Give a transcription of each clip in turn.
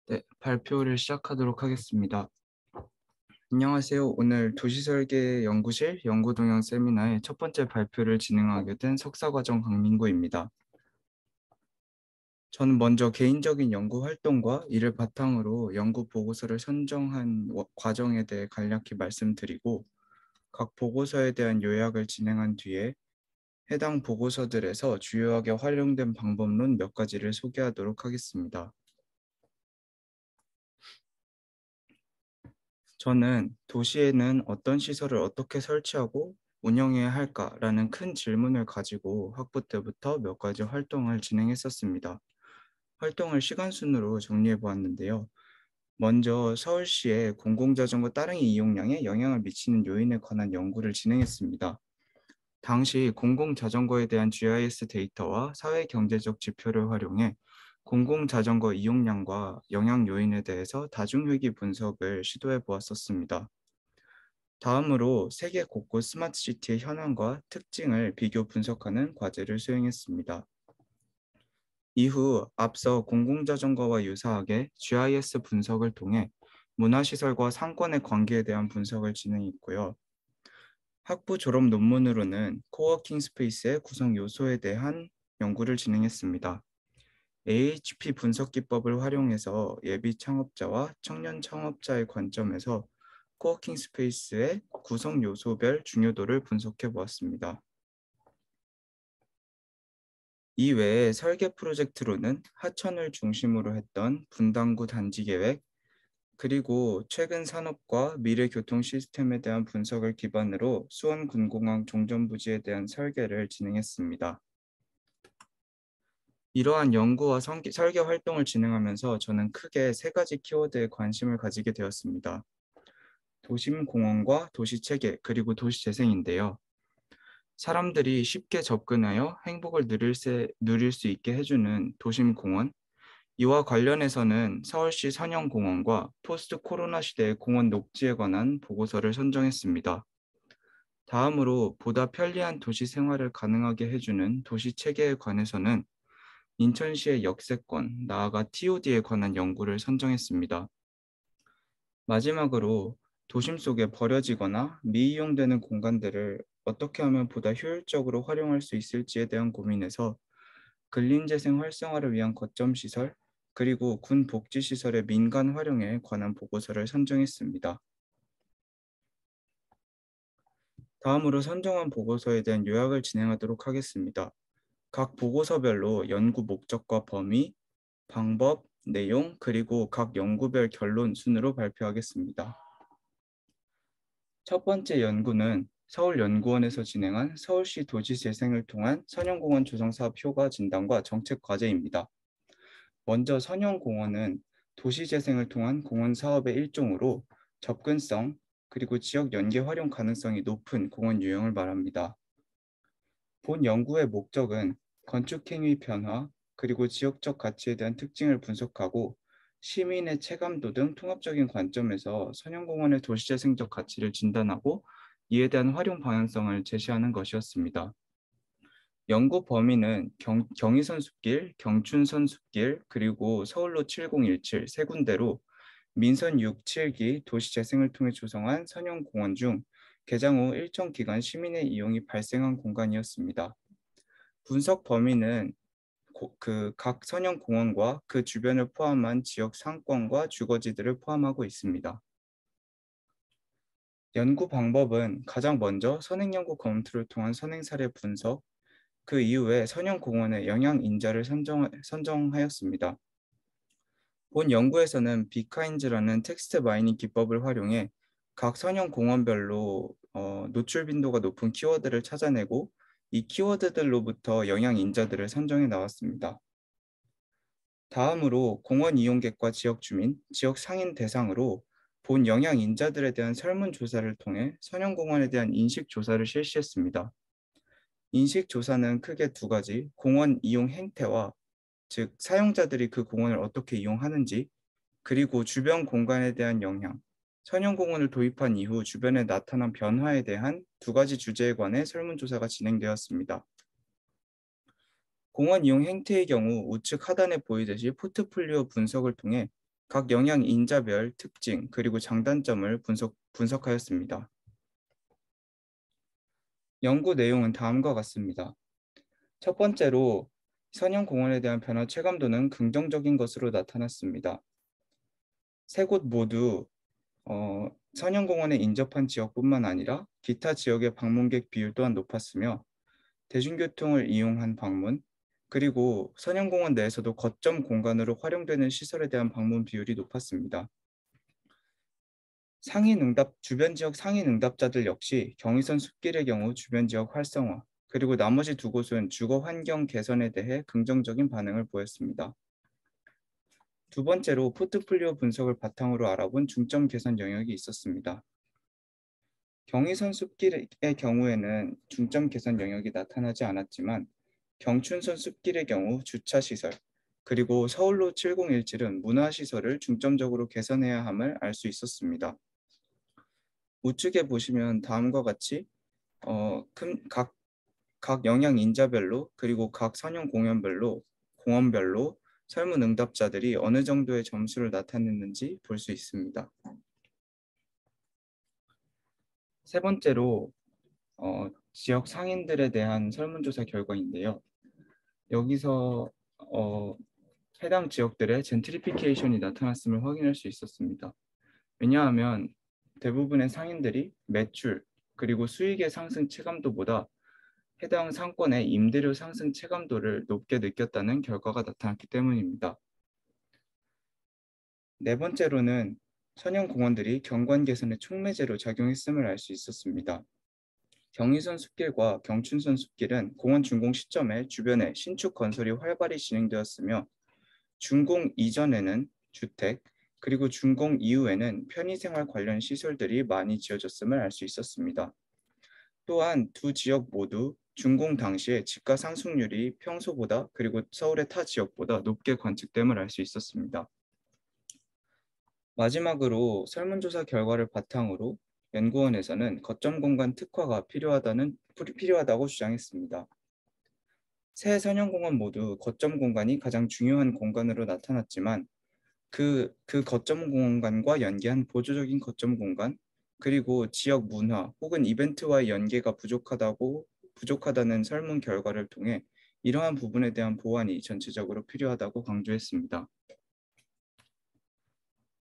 네, 발표를 시작하도록 하겠습니다. 안녕하세요. 오늘 도시설계 연구실 연구동향 세미나의 첫 번째 발표를 진행하게 된 석사과정 강민구입니다. 저는 먼저 개인적인 연구 활동과 이를 바탕으로 연구 보고서를 선정한 과정에 대해 간략히 말씀드리고 각 보고서에 대한 요약을 진행한 뒤에 해당 보고서들에서 주요하게 활용된 방법론 몇 가지를 소개하도록 하겠습니다. 저는 도시에는 어떤 시설을 어떻게 설치하고 운영해야 할까라는 큰 질문을 가지고 학부 때부터 몇 가지 활동을 진행했었습니다. 활동을 시간 순으로 정리해 보았는데요. 먼저 서울시의 공공자전거 따릉이 이용량에 영향을 미치는 요인에 관한 연구를 진행했습니다. 당시 공공자전거에 대한 GIS 데이터와 사회경제적 지표를 활용해 공공자전거 이용량과 영향 요인에 대해서 다중회귀 분석을 시도해 보았었습니다. 다음으로 세계 곳곳 스마트 시티의 현황과 특징을 비교 분석하는 과제를 수행했습니다. 이후 앞서 공공자전거와 유사하게 GIS 분석을 통해 문화시설과 상권의 관계에 대한 분석을 진행했고요. 학부 졸업 논문으로는 코워킹 스페이스의 구성 요소에 대한 연구를 진행했습니다. AHP 분석 기법을 활용해서 예비 창업자와 청년 창업자의 관점에서 코워킹 스페이스의 구성 요소별 중요도를 분석해 보았습니다. 이외에 설계 프로젝트로는 하천을 중심으로 했던 분당구 단지 계획, 그리고 최근 산업과 미래 교통 시스템에 대한 분석을 기반으로 수원 군공항 종전부지에 대한 설계를 진행했습니다. 이러한 연구와 설계 활동을 진행하면서 저는 크게 세 가지 키워드에 관심을 가지게 되었습니다. 도심공원과 도시체계, 그리고 도시재생인데요. 사람들이 쉽게 접근하여 행복을 누릴 수 있게 해주는 도심공원, 이와 관련해서는 서울시 선형공원과 포스트 코로나 시대의 공원 녹지에 관한 보고서를 선정했습니다. 다음으로 보다 편리한 도시 생활을 가능하게 해주는 도시 체계에 관해서는 인천시의 역세권, 나아가 TOD에 관한 연구를 선정했습니다. 마지막으로 도심 속에 버려지거나 미이용되는 공간들을 어떻게 하면 보다 효율적으로 활용할 수 있을지에 대한 고민에서 근린재생 활성화를 위한 거점 시설, 그리고 군 복지 시설의 민간 활용에 관한 보고서를 선정했습니다. 다음으로 선정한 보고서에 대한 요약을 진행하도록 하겠습니다. 각 보고서별로 연구 목적과 범위, 방법, 내용, 그리고 각 연구별 결론 순으로 발표하겠습니다. 첫 번째 연구는 서울연구원에서 진행한 서울시 도시재생을 통한 선형공원 조성사업 효과 진단과 정책 과제입니다. 먼저 선형공원은 도시재생을 통한 공원 사업의 일종으로 접근성, 그리고 지역 연계 활용 가능성이 높은 공원 유형을 말합니다. 본 연구의 목적은 건축행위 변화, 그리고 지역적 가치에 대한 특징을 분석하고 시민의 체감도 등 통합적인 관점에서 선형공원의 도시재생적 가치를 진단하고 이에 대한 활용 방향성을 제시하는 것이었습니다. 연구 범위는 경의선 숲길, 경춘선 숲길, 그리고 서울로 7017 세 군데로 민선 6, 7기 도시재생을 통해 조성한 선형공원 중 개장 후 일정 기간 시민의 이용이 발생한 공간이었습니다. 분석 범위는 각 선형공원과 그 주변을 포함한 지역 상권과 주거지들을 포함하고 있습니다. 연구 방법은 가장 먼저 선행연구 검토를 통한 선행 사례 분석, 그 이후에 선형공원의 영향인자를 선정하였습니다. 본 연구에서는 비카인즈라는 텍스트 마이닝 기법을 활용해 각 선형공원별로 노출 빈도가 높은 키워드를 찾아내고 이 키워드들로부터 영향인자들을 선정해 나왔습니다. 다음으로 공원 이용객과 지역 주민, 지역 상인 대상으로 본 영향인자들에 대한 설문조사를 통해 선형공원에 대한 인식조사를 실시했습니다. 인식조사는 크게 두 가지, 공원 이용 행태와 즉 사용자들이 그 공원을 어떻게 이용하는지, 그리고 주변 공간에 대한 영향, 선형공원을 도입한 이후 주변에 나타난 변화에 대한 두 가지 주제에 관해 설문조사가 진행되었습니다. 공원 이용 행태의 경우 우측 하단에 보이듯이 포트폴리오 분석을 통해 각 영양 인자별 특징 그리고 장단점을 분석하였습니다. 연구 내용은 다음과 같습니다. 첫 번째로 선형공원에 대한 변화 체감도는 긍정적인 것으로 나타났습니다. 세 곳 모두 선형공원에 인접한 지역뿐만 아니라 기타 지역의 방문객 비율 또한 높았으며 대중교통을 이용한 방문, 그리고 선형공원 내에서도 거점 공간으로 활용되는 시설에 대한 방문 비율이 높았습니다. 주변 지역 상인 응답자들 역시 경의선 숲길의 경우 주변 지역 활성화, 그리고 나머지 두 곳은 주거 환경 개선에 대해 긍정적인 반응을 보였습니다. 두 번째로 포트폴리오 분석을 바탕으로 알아본 중점 개선 영역이 있었습니다. 경의선 숲길의 경우에는 중점 개선 영역이 나타나지 않았지만 경춘선 숲길의 경우 주차시설, 그리고 서울로 7017은 문화시설을 중점적으로 개선해야 함을 알 수 있었습니다. 우측에 보시면 다음과 같이 각 영양 인자별로 그리고 각 선형 공원별로 설문 응답자들이 어느 정도의 점수를 나타냈는지 볼 수 있습니다. 세 번째로 지역 상인들에 대한 설문조사 결과인데요. 여기서 해당 지역들의 젠트리피케이션이 나타났음을 확인할 수 있었습니다. 왜냐하면 대부분의 상인들이 매출 그리고 수익의 상승 체감도보다 해당 상권의 임대료 상승 체감도를 높게 느꼈다는 결과가 나타났기 때문입니다. 네 번째로는 선형 공원들이 경관 개선의 촉매제로 작용했음을 알 수 있었습니다. 경의선 숲길과 경춘선 숲길은 공원 준공 시점에 주변에 신축 건설이 활발히 진행되었으며 준공 이전에는 주택, 그리고 준공 이후에는 편의생활 관련 시설들이 많이 지어졌음을 알 수 있었습니다. 또한 두 지역 모두 준공 당시에 집가 상승률이 평소보다 그리고 서울의 타 지역보다 높게 관측됨을 알 수 있었습니다. 마지막으로 설문조사 결과를 바탕으로 연구원에서는 거점 공간 특화가 필요하다고 주장했습니다. 세 선형공원 모두 거점 공간이 가장 중요한 공간으로 나타났지만 그 거점 공간과 연계한 보조적인 거점 공간, 그리고 지역 문화 혹은 이벤트와의 연계가 부족하다는 설문 결과를 통해 이러한 부분에 대한 보완이 전체적으로 필요하다고 강조했습니다.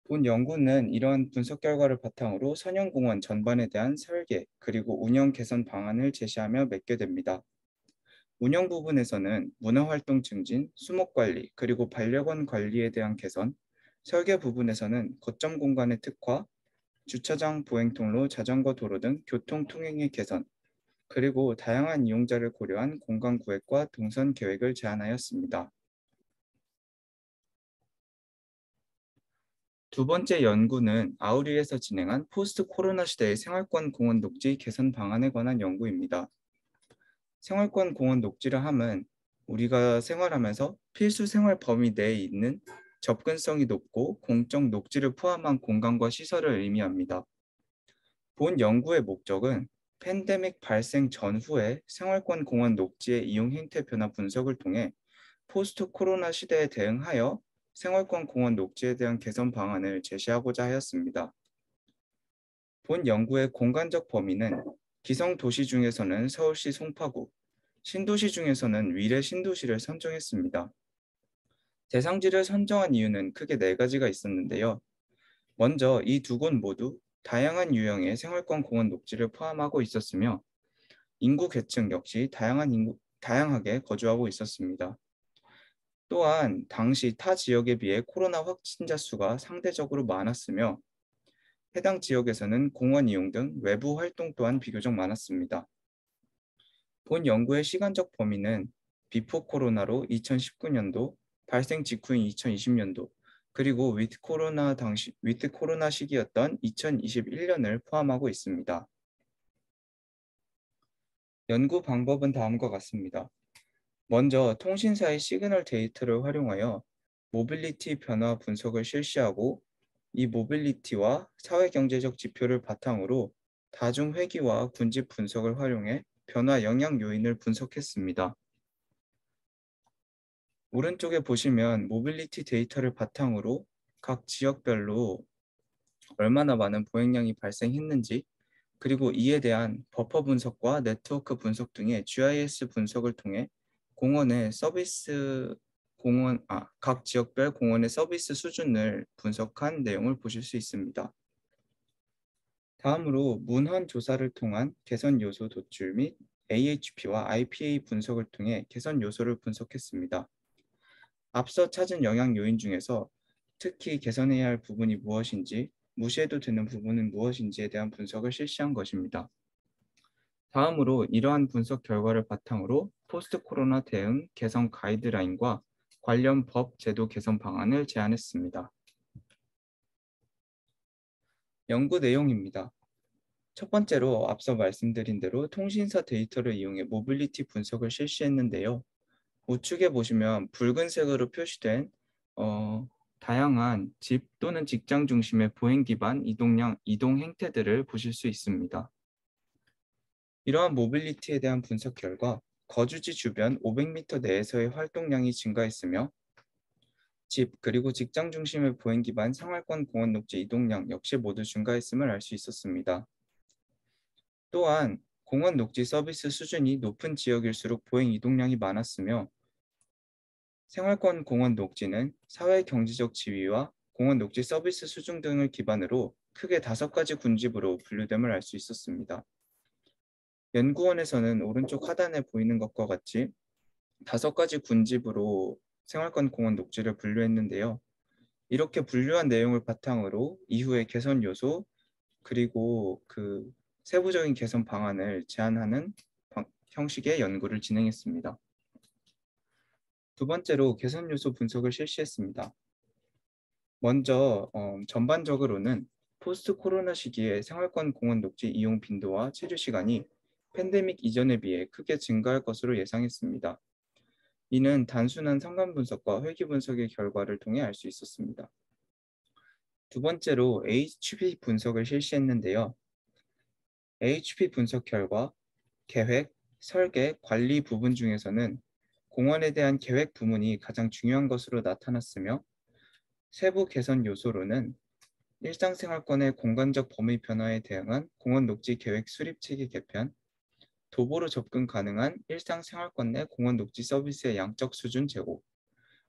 본 연구는 이러한 분석 결과를 바탕으로 선형공원 전반에 대한 설계 그리고 운영 개선 방안을 제시하며 맺게 됩니다. 운영 부분에서는 문화활동 증진, 수목관리, 그리고 반려견 관리에 대한 개선, 설계 부분에서는 거점 공간의 특화, 주차장 보행통로, 자전거 도로 등 교통 통행의 개선, 그리고 다양한 이용자를 고려한 공간 구획과 동선 계획을 제안하였습니다. 두 번째 연구는 아우리에서 진행한 포스트 코로나 시대의 생활권 공원 녹지 개선 방안에 관한 연구입니다. 생활권 공원 녹지를 함은 우리가 생활하면서 필수 생활 범위 내에 있는 접근성이 높고 공적 녹지를 포함한 공간과 시설을 의미합니다. 본 연구의 목적은 팬데믹 발생 전후의 생활권 공원 녹지의 이용 행태 변화 분석을 통해 포스트 코로나 시대에 대응하여 생활권 공원 녹지에 대한 개선 방안을 제시하고자 하였습니다. 본 연구의 공간적 범위는 기성 도시 중에서는 서울시 송파구, 신도시 중에서는 위례 신도시를 선정했습니다. 대상지를 선정한 이유는 크게 네 가지가 있었는데요. 먼저 이 두 곳 모두 다양한 유형의 생활권 공원 녹지를 포함하고 있었으며 인구 계층 역시 다양하게 거주하고 있었습니다. 또한 당시 타 지역에 비해 코로나 확진자 수가 상대적으로 많았으며 해당 지역에서는 공원 이용 등 외부 활동 또한 비교적 많았습니다. 본 연구의 시간적 범위는 비포 코로나로 2019년도, 발생 직후인 2020년도, 그리고 위드 코로나 시기였던 2021년을 포함하고 있습니다. 연구 방법은 다음과 같습니다. 먼저 통신사의 시그널 데이터를 활용하여 모빌리티 변화 분석을 실시하고 이 모빌리티와 사회경제적 지표를 바탕으로 다중회귀와 군집 분석을 활용해 변화 영향 요인을 분석했습니다. 오른쪽에 보시면 모빌리티 데이터를 바탕으로 각 지역별로 얼마나 많은 보행량이 발생했는지, 그리고 이에 대한 버퍼 분석과 네트워크 분석 등의 GIS 분석을 통해 각 지역별 공원의 서비스 수준을 분석한 내용을 보실 수 있습니다. 다음으로 문헌 조사를 통한 개선 요소 도출 및 AHP와 IPA 분석을 통해 개선 요소를 분석했습니다. 앞서 찾은 영향 요인 중에서 특히 개선해야 할 부분이 무엇인지, 무시해도 되는 부분은 무엇인지에 대한 분석을 실시한 것입니다. 다음으로 이러한 분석 결과를 바탕으로 포스트 코로나 대응 개선 가이드라인과 관련 법 제도 개선 방안을 제안했습니다. 연구 내용입니다. 첫 번째로 앞서 말씀드린 대로 통신사 데이터를 이용해 모빌리티 분석을 실시했는데요. 우측에 보시면 붉은색으로 표시된 다양한 집 또는 직장 중심의 보행 기반 이동 행태들을 보실 수 있습니다. 이러한 모빌리티에 대한 분석 결과 거주지 주변 500m 내에서의 활동량이 증가했으며 집 그리고 직장 중심의 보행 기반 생활권 공원 녹지 이동량 역시 모두 증가했음을 알 수 있었습니다. 또한 공원 녹지 서비스 수준이 높은 지역일수록 보행 이동량이 많았으며 생활권 공원 녹지는 사회 경제적 지위와 공원 녹지 서비스 수준 등을 기반으로 크게 5가지 군집으로 분류됨을 알 수 있었습니다. 연구원에서는 오른쪽 하단에 보이는 것과 같이 5가지 군집으로 생활권 공원 녹지를 분류했는데요. 이렇게 분류한 내용을 바탕으로 이후에 개선 요소 그리고 그 세부적인 개선 방안을 제안하는 형식의 연구를 진행했습니다. 두 번째로 개선 요소 분석을 실시했습니다. 먼저 전반적으로는 포스트 코로나 시기에 생활권 공원 녹지 이용 빈도와 체류 시간이 팬데믹 이전에 비해 크게 증가할 것으로 예상했습니다. 이는 단순한 상관 분석과 회귀 분석의 결과를 통해 알 수 있었습니다. 두 번째로 HP 분석을 실시했는데요. HP 분석 결과 계획, 설계, 관리 부분 중에서는 공원에 대한 계획 부문이 가장 중요한 것으로 나타났으며 세부 개선 요소로는 일상생활권의 공간적 범위 변화에 대응한 공원 녹지 계획 수립 체계 개편, 도보로 접근 가능한 일상생활권 내 공원 녹지 서비스의 양적 수준 제고,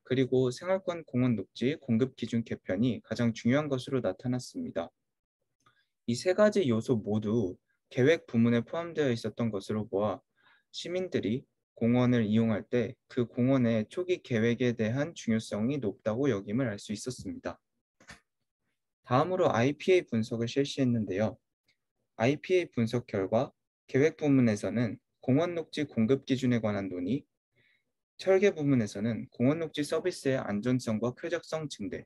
그리고 생활권 공원 녹지 공급 기준 개편이 가장 중요한 것으로 나타났습니다. 이 3가지 요소 모두 계획 부문에 포함되어 있었던 것으로 보아 시민들이 공원을 이용할 때 그 공원의 초기 계획에 대한 중요성이 높다고 여김을 알 수 있었습니다. 다음으로 IPA 분석을 실시했는데요. IPA 분석 결과 계획 부문에서는 공원 녹지 공급 기준에 관한 논의, 설계 부문에서는 공원 녹지 서비스의 안전성과 쾌적성 증대,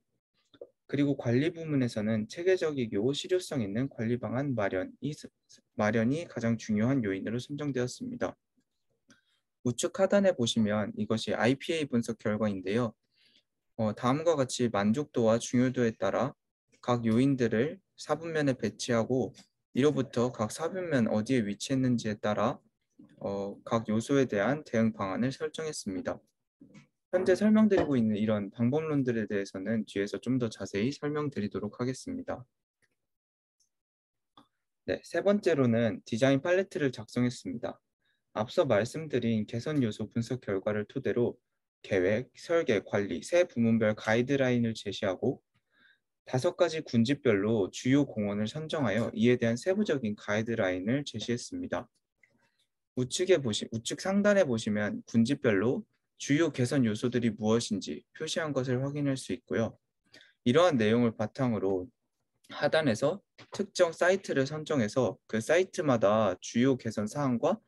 그리고 관리 부문에서는 체계적이고 실효성 있는 관리 방안 마련이 가장 중요한 요인으로 선정되었습니다. 우측 하단에 보시면 이것이 IPA 분석 결과인데요. 다음과 같이 만족도와 중요도에 따라 각 요인들을 사분면에 배치하고 이로부터 각 사분면 어디에 위치했는지에 따라 각 요소에 대한 대응 방안을 설정했습니다. 현재 설명드리고 있는 이런 방법론들에 대해서는 뒤에서 좀 더 자세히 설명드리도록 하겠습니다. 네, 세 번째로는 디자인 팔레트를 작성했습니다. 앞서 말씀드린 개선 요소 분석 결과를 토대로 계획, 설계, 관리 세 부문별 가이드라인을 제시하고 5가지 군집별로 주요 공원을 선정하여 이에 대한 세부적인 가이드라인을 제시했습니다. 우측 상단에 보시면 군집별로 주요 개선 요소들이 무엇인지 표시한 것을 확인할 수 있고요. 이러한 내용을 바탕으로 하단에서 특정 사이트를 선정해서 그 사이트마다 주요 개선 사항과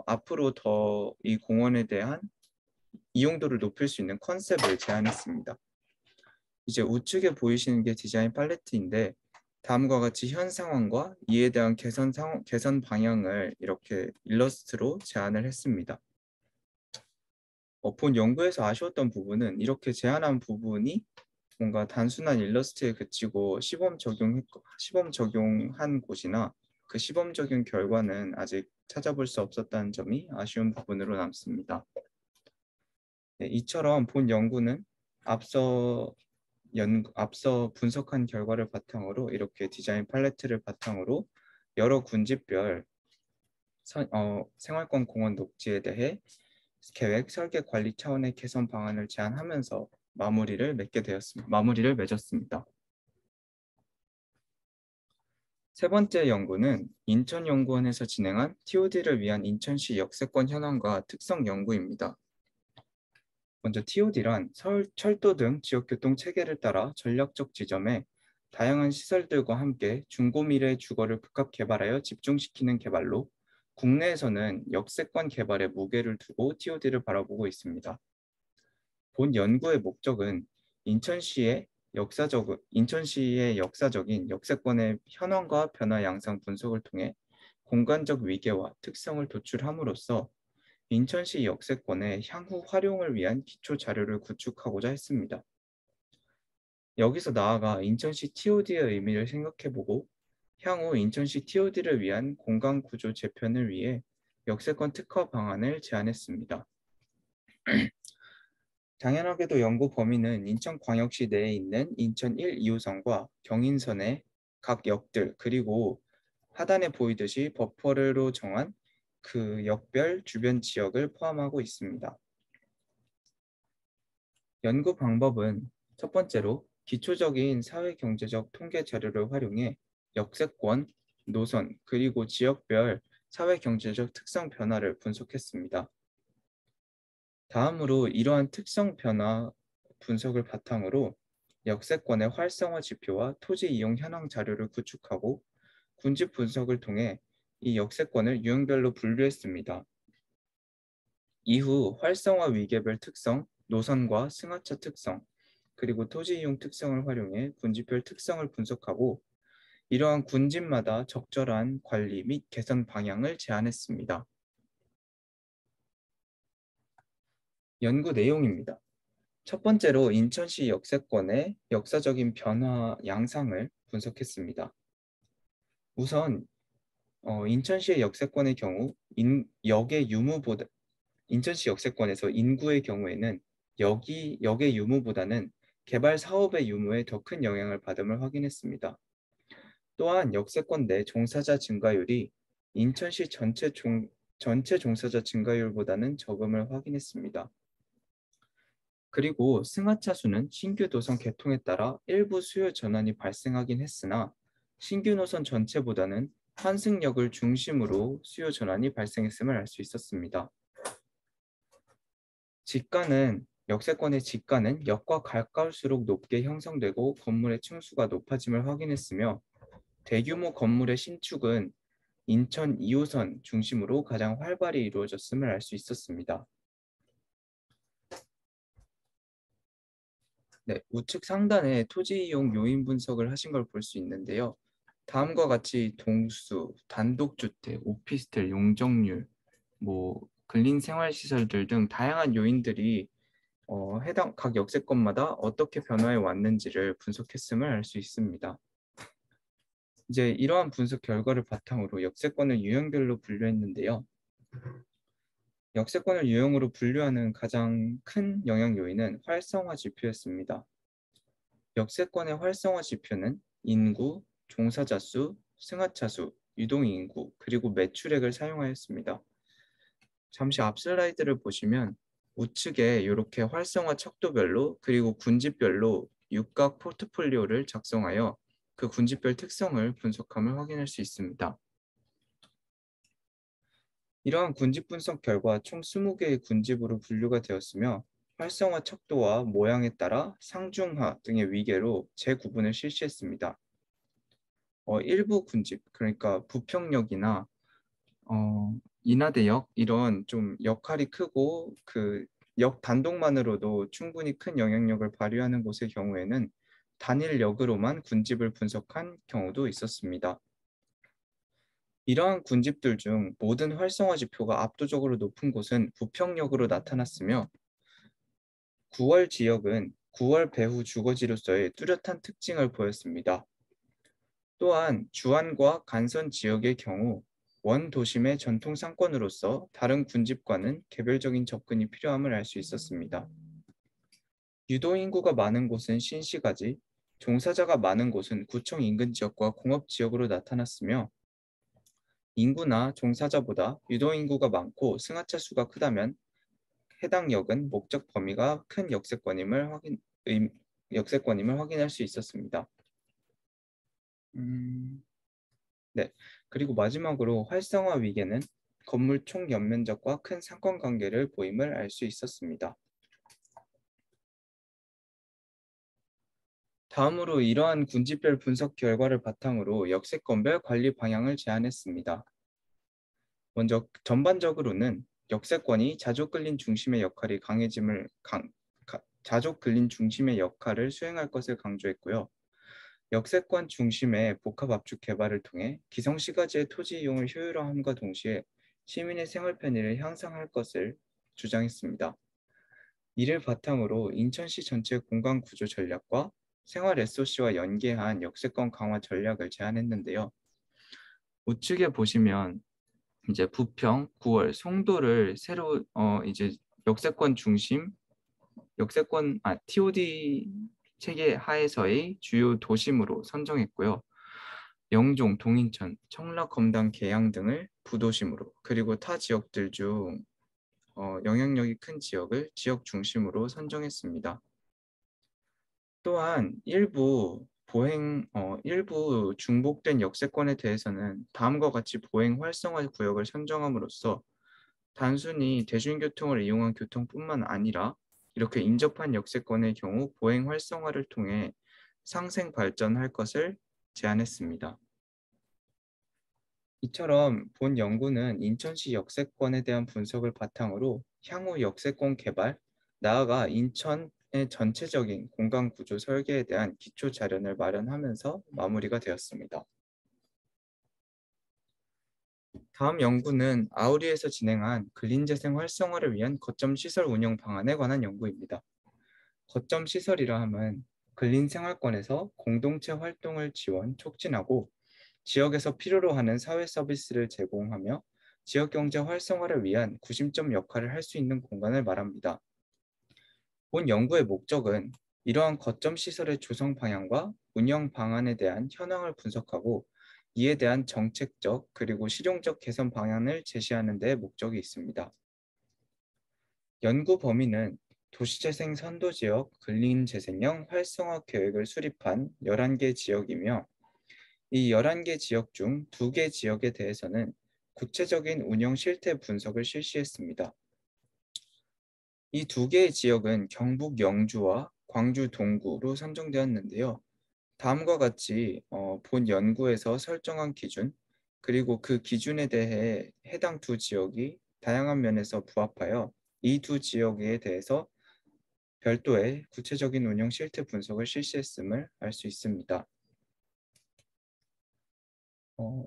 앞으로 더 이 공원에 대한 이용도를 높일 수 있는 컨셉을 제안했습니다. 이제 우측에 보이시는 게 디자인 팔레트인데 다음과 같이 현 상황과 이에 대한 개선 방향을 이렇게 일러스트로 제안을 했습니다. 본 연구에서 아쉬웠던 부분은 이렇게 제안한 부분이 뭔가 단순한 일러스트에 그치고 시범 적용한 곳이나 그 시범 적용 결과는 아직 찾아볼 수 없었다는 점이 아쉬운 부분으로 남습니다. 네, 이처럼 본 연구는 앞서 앞서 분석한 결과를 바탕으로 이렇게 디자인 팔레트를 바탕으로 여러 군집별 생활권 공원 녹지에 대해 계획 설계 관리 차원의 개선 방안을 제안하면서 마무리를 맺었습니다. 세 번째 연구는 인천연구원에서 진행한 TOD를 위한 인천시 역세권 현황과 특성 연구입니다. 먼저 TOD란 서울 철도 등 지역교통 체계를 따라 전략적 지점에 다양한 시설들과 함께 중고미래 주거를 복합 개발하여 집중시키는 개발로 국내에서는 역세권 개발에 무게를 두고 TOD를 바라보고 있습니다. 본 연구의 목적은 인천시의 역사적인 역세권의 현황과 변화 양상 분석을 통해 공간적 위계와 특성을 도출함으로써 인천시 역세권의 향후 활용을 위한 기초 자료를 구축하고자 했습니다. 여기서 나아가 인천시 TOD의 의미를 생각해보고 향후 인천시 TOD를 위한 공간 구조 재편을 위해 역세권 특화 방안을 제안했습니다. 당연하게도 연구 범위는 인천광역시 내에 있는 인천 1, 2호선과 경인선의 각 역들 그리고 하단에 보이듯이 버퍼로 정한 그 역별 주변 지역을 포함하고 있습니다. 연구 방법은 첫 번째로 기초적인 사회경제적 통계 자료를 활용해 역세권, 노선, 그리고 지역별 사회경제적 특성 변화를 분석했습니다. 다음으로 이러한 특성 변화 분석을 바탕으로 역세권의 활성화 지표와 토지 이용 현황 자료를 구축하고 군집 분석을 통해 이 역세권을 유형별로 분류했습니다. 이후 활성화 위계별 특성, 노선과 승하차 특성, 그리고 토지 이용 특성을 활용해 군집별 특성을 분석하고 이러한 군집마다 적절한 관리 및 개선 방향을 제안했습니다. 연구 내용입니다. 첫 번째로 인천시 역세권의 역사적인 변화 양상을 분석했습니다. 우선 인천시의 역세권의 경우 역의 유무보다 인천시 역세권에서 인구의 경우에는 역의 유무보다는 개발 사업의 유무에 더 큰 영향을 받음을 확인했습니다. 또한 역세권 내 종사자 증가율이 인천시 전체 종사자 증가율보다는 적음을 확인했습니다. 그리고 승하차 수는 신규 노선 개통에 따라 일부 수요 전환이 발생하긴 했으나 신규 노선 전체보다는 환승역을 중심으로 수요 전환이 발생했음을 알 수 있었습니다. 역세권의 지가는 역과 가까울수록 높게 형성되고 건물의 층수가 높아짐을 확인했으며 대규모 건물의 신축은 인천 2호선 중심으로 가장 활발히 이루어졌음을 알 수 있었습니다. 네, 우측 상단에 토지 이용 요인 분석을 하신 걸 볼 수 있는데요. 다음과 같이 동수, 단독주택, 오피스텔, 용적률, 근린 생활시설들 등 다양한 요인들이 해당 각 역세권마다 어떻게 변화해 왔는지를 분석했음을 알 수 있습니다. 이제 이러한 분석 결과를 바탕으로 역세권을 유형별로 분류했는데요. 역세권을 유형으로 분류하는 가장 큰 영향 요인은 활성화 지표였습니다. 역세권의 활성화 지표는 인구, 종사자 수, 승하차 수, 유동인구, 그리고 매출액을 사용하였습니다. 잠시 앞 슬라이드를 보시면 우측에 이렇게 활성화 척도별로 그리고 군집별로 육각 포트폴리오를 작성하여 그 군집별 특성을 분석함을 확인할 수 있습니다. 이러한 군집 분석 결과 총 20개의 군집으로 분류가 되었으며 활성화 척도와 모양에 따라 상중하 등의 위계로 재구분을 실시했습니다. 일부 군집, 그러니까 부평역이나 인하대역 이런 좀 역할이 크고 그 역 단독만으로도 충분히 큰 영향력을 발휘하는 곳의 경우에는 단일 역으로만 군집을 분석한 경우도 있었습니다. 이러한 군집들 중 모든 활성화 지표가 압도적으로 높은 곳은 부평역으로 나타났으며 9월 지역은 9월 배후 주거지로서의 뚜렷한 특징을 보였습니다. 또한 주안과 간선 지역의 경우 원도심의 전통 상권으로서 다른 군집과는 개별적인 접근이 필요함을 알 수 있었습니다. 유도인구가 많은 곳은 신시가지, 종사자가 많은 곳은 구청 인근 지역과 공업 지역으로 나타났으며 인구나 종사자보다 유도인구가 많고 승하차 수가 크다면 해당 역은 목적 범위가 큰 역세권임을 확인할 수 있었습니다. 네. 그리고 마지막으로 활성화 위계는 건물 총 연면적과 큰 상관관계를 보임을 알 수 있었습니다. 다음으로 이러한 군집별 분석 결과를 바탕으로 역세권별 관리 방향을 제안했습니다. 먼저 전반적으로는 역세권이 자족 근린 중심의 역할을 수행할 것을 강조했고요. 역세권 중심의 복합 압축 개발을 통해 기성시가지의 토지 이용을 효율화함과 동시에 시민의 생활 편의를 향상할 것을 주장했습니다. 이를 바탕으로 인천시 전체 공간 구조 전략과 생활 SOC와 연계한 역세권 강화 전략을 제안했는데요. 우측에 보시면 이제 부평, 구월, 송도를 새로 이제 TOD 체계 하에서의 주요 도심으로 선정했고요. 영종, 동인천, 청락, 검단, 계양 등을 부도심으로, 그리고 타 지역들 중 영향력이 큰 지역을 지역 중심으로 선정했습니다. 또한 일부 중복된 역세권에 대해서는 다음과 같이 보행 활성화 구역을 선정함으로써 단순히 대중교통을 이용한 교통뿐만 아니라 이렇게 인접한 역세권의 경우 보행 활성화를 통해 상생 발전할 것을 제안했습니다. 이처럼 본 연구는 인천시 역세권에 대한 분석을 바탕으로 향후 역세권 개발, 나아가 인천의 전체적인 공간 구조 설계에 대한 기초 자료를 마련하면서 마무리가 되었습니다. 다음 연구는 아우리에서 진행한 근린재생 활성화를 위한 거점 시설 운영 방안에 관한 연구입니다. 거점 시설이라 함은 근린생활권에서 공동체 활동을 지원, 촉진하고 지역에서 필요로 하는 사회 서비스를 제공하며 지역경제 활성화를 위한 구심점 역할을 할 수 있는 공간을 말합니다. 본 연구의 목적은 이러한 거점 시설의 조성 방향과 운영 방안에 대한 현황을 분석하고 이에 대한 정책적 그리고 실용적 개선 방안을 제시하는 데 목적이 있습니다. 연구 범위는 도시재생 선도지역 근린재생형 활성화 계획을 수립한 11개 지역이며 이 11개 지역 중 2개 지역에 대해서는 구체적인 운영 실태 분석을 실시했습니다. 이 2개의 지역은 경북 영주와 광주 동구로 선정되었는데요. 다음과 같이 본 연구에서 설정한 기준, 그리고 그 기준에 대해 해당 두 지역이 다양한 면에서 부합하여 이 두 지역에 대해서 별도의 구체적인 운영 실태 분석을 실시했음을 알 수 있습니다.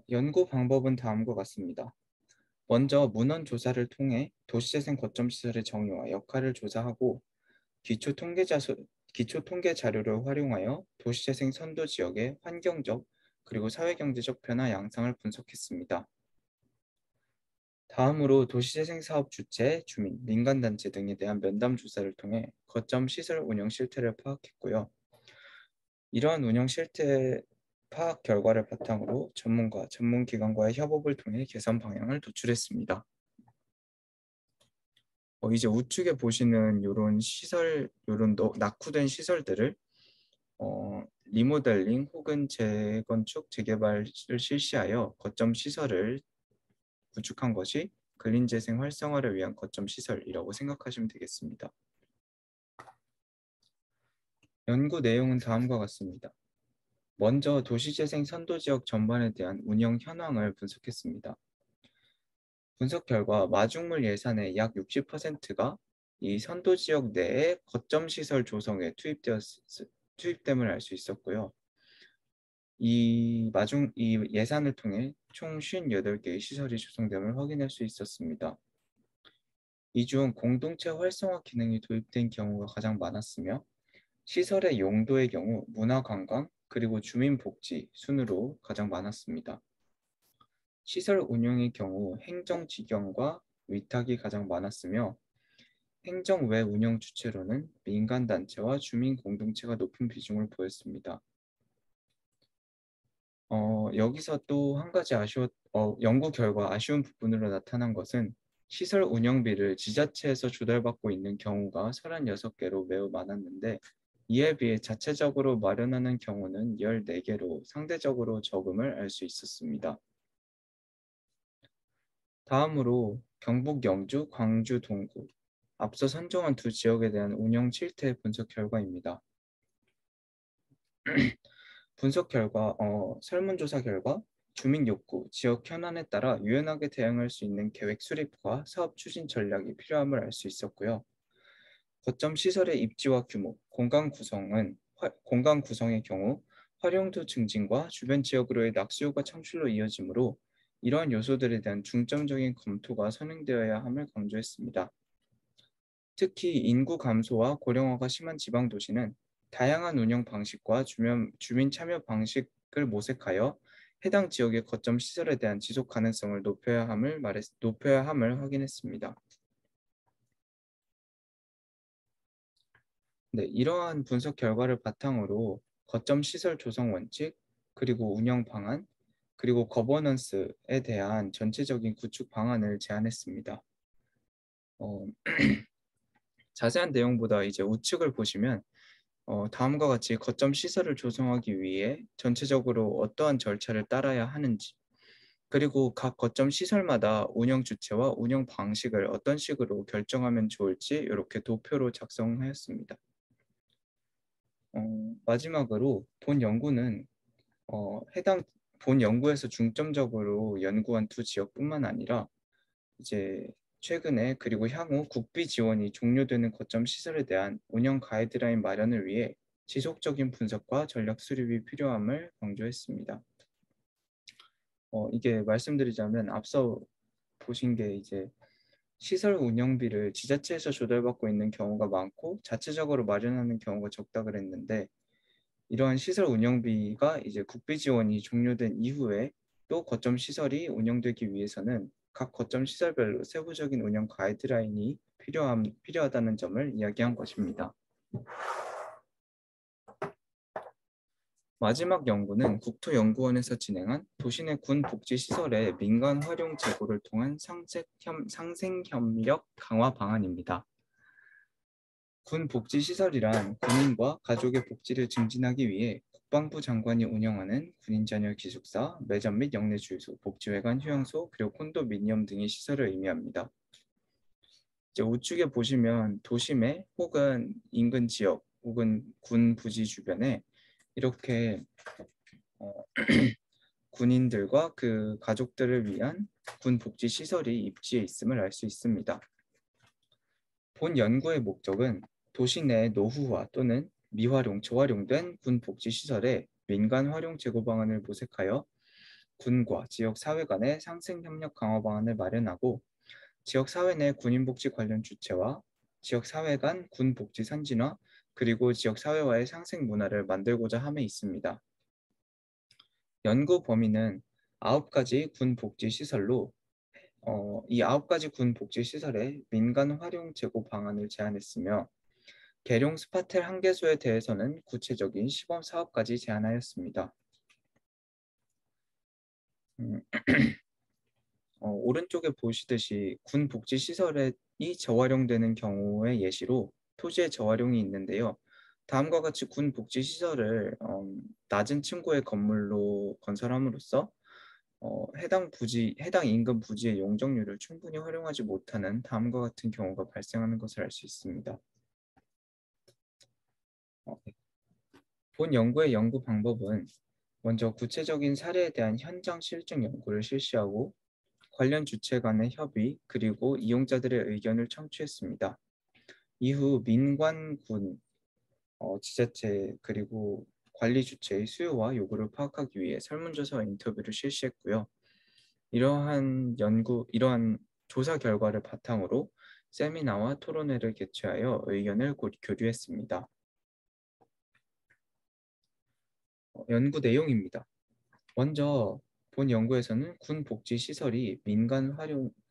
연구 방법은 다음과 같습니다. 먼저 문헌 조사를 통해 도시재생 거점 시설의 정의와 역할을 조사하고 기초 통계 자료를 활용하여 도시재생 선도 지역의 환경적 그리고 사회경제적 변화 양상을 분석했습니다. 다음으로 도시재생 사업 주체, 주민, 민간단체 등에 대한 면담 조사를 통해 거점 시설 운영 실태를 파악했고요. 이러한 운영 실태 파악 결과를 바탕으로 전문가, 전문기관과의 협업을 통해 개선 방향을 도출했습니다. 이제 우측에 보시는 이런 낙후된 시설들을 리모델링 혹은 재건축, 재개발을 실시하여 거점 시설을 구축한 것이 근린재생 활성화를 위한 거점 시설이라고 생각하시면 되겠습니다. 연구 내용은 다음과 같습니다. 먼저 도시재생 선도지역 전반에 대한 운영 현황을 분석했습니다. 분석 결과 마중물 예산의 약 60%가 이 선도지역 내에 거점 시설 조성에 투입됨을 알 수 있었고요. 이 예산을 통해 총 58개의 시설이 조성됨을 확인할 수 있었습니다. 이 중 공동체 활성화 기능이 도입된 경우가 가장 많았으며 시설의 용도의 경우 문화관광 그리고 주민복지 순으로 가장 많았습니다. 시설 운영의 경우 행정직영과 위탁이 가장 많았으며 행정 외 운영 주체로는 민간단체와 주민 공동체가 높은 비중을 보였습니다. 여기서 또 한 가지 연구 결과 아쉬운 부분으로 나타난 것은 시설 운영비를 지자체에서 조달받고 있는 경우가 36개로 매우 많았는데 이에 비해 자체적으로 마련하는 경우는 14개로 상대적으로 적음을 알 수 있었습니다. 다음으로 경북 영주, 광주, 동구 앞서 선정한 두 지역에 대한 운영 실태 분석 결과입니다. 설문조사 결과 주민 욕구, 지역 현안에 따라 유연하게 대응할 수 있는 계획 수립과 사업 추진 전략이 필요함을 알 수 있었고요. 거점 시설의 입지와 규모, 공간 구성의 경우 활용도 증진과 주변 지역으로의 낙수효과 창출로 이어지므로 이러한 요소들에 대한 중점적인 검토가 선행되어야 함을 강조했습니다. 특히 인구 감소와 고령화가 심한 지방 도시는 다양한 운영 방식과 주민 참여 방식을 모색하여 해당 지역의 거점 시설에 대한 지속 가능성을 높여야 함을 확인했습니다. 네, 이러한 분석 결과를 바탕으로 거점 시설 조성 원칙, 그리고 운영 방안, 그리고 거버넌스에 대한 전체적인 구축 방안을 제안했습니다. 어, 자세한 내용보다 이제 우측을 보시면 다음과 같이 거점 시설을 조성하기 위해 전체적으로 어떠한 절차를 따라야 하는지, 그리고 각 거점 시설마다 운영 주체와 운영 방식을 어떤 식으로 결정하면 좋을지 이렇게 도표로 작성하였습니다. 마지막으로 해당 본 연구에서 중점적으로 연구한 두 지역뿐만 아니라 이제 최근에 그리고 향후 국비 지원이 종료되는 거점 시설에 대한 운영 가이드라인 마련을 위해 지속적인 분석과 전략 수립이 필요함을 강조했습니다. 이게 말씀드리자면 앞서 보신 게 이제 시설 운영비를 지자체에서 조달받고 있는 경우가 많고 자체적으로 마련하는 경우가 적다 그랬는데 이러한 시설 운영비가 이제 국비 지원이 종료된 이후에 또 거점 시설이 운영되기 위해서는 각 거점 시설별로 세부적인 운영 가이드라인이 필요하다는 점을 이야기한 것입니다. 마지막 연구는 국토연구원에서 진행한 도시 내 군 복지시설의 민간 활용 제고를 통한 상생협력 강화 방안입니다. 군 복지시설이란 군인과 가족의 복지를 증진하기 위해 국방부 장관이 운영하는 군인 자녀 기숙사, 매점 및 영내 주유소, 복지회관, 휴양소, 그리고 콘도미니엄 등의 시설을 의미합니다. 이제 우측에 보시면 도심에 혹은 인근 지역 혹은 군 부지 주변에 이렇게 어, 군인들과 그 가족들을 위한 군 복지 시설이 입지에 있음을 알 수 있습니다. 본 연구의 목적은 도시 내 노후화 또는 미활용, 저활용된 군 복지 시설의 민간 활용 제고 방안을 모색하여 군과 지역 사회 간의 상생 협력 강화 방안을 마련하고 지역 사회 내 군인 복지 관련 주체와 지역 사회 간 군 복지 선진화 그리고 지역 사회와의 상생 문화를 만들고자 함에 있습니다. 연구 범위는 9가지 군 복지 시설로 이 9가지 군 복지 시설의 민간 활용 제고 방안을 제안했으며 계룡 스파텔 한개소에 대해서는 구체적인 시범 사업까지 제안하였습니다. 음, 오른쪽에 보시듯이 군 복지 시설이 재활용되는 경우의 예시로 토지의 재활용이 있는데요. 다음과 같이 군 복지 시설을 낮은 층고의 건물로 건설함으로써 해당 인근 부지의 용적률을 충분히 활용하지 못하는 다음과 같은 경우가 발생하는 것을 알 수 있습니다. 네. 본 연구의 연구 방법은 먼저 구체적인 사례에 대한 현장 실증 연구를 실시하고 관련 주체 간의 협의 그리고 이용자들의 의견을 청취했습니다. 이후 민관군, 지자체 그리고 관리 주체의 수요와 요구를 파악하기 위해 설문조사와 인터뷰를 실시했고요. 이러한 조사 결과를 바탕으로 세미나와 토론회를 개최하여 의견을 교류했습니다. 연구 내용입니다. 먼저 본 연구에서는 군 복지 시설이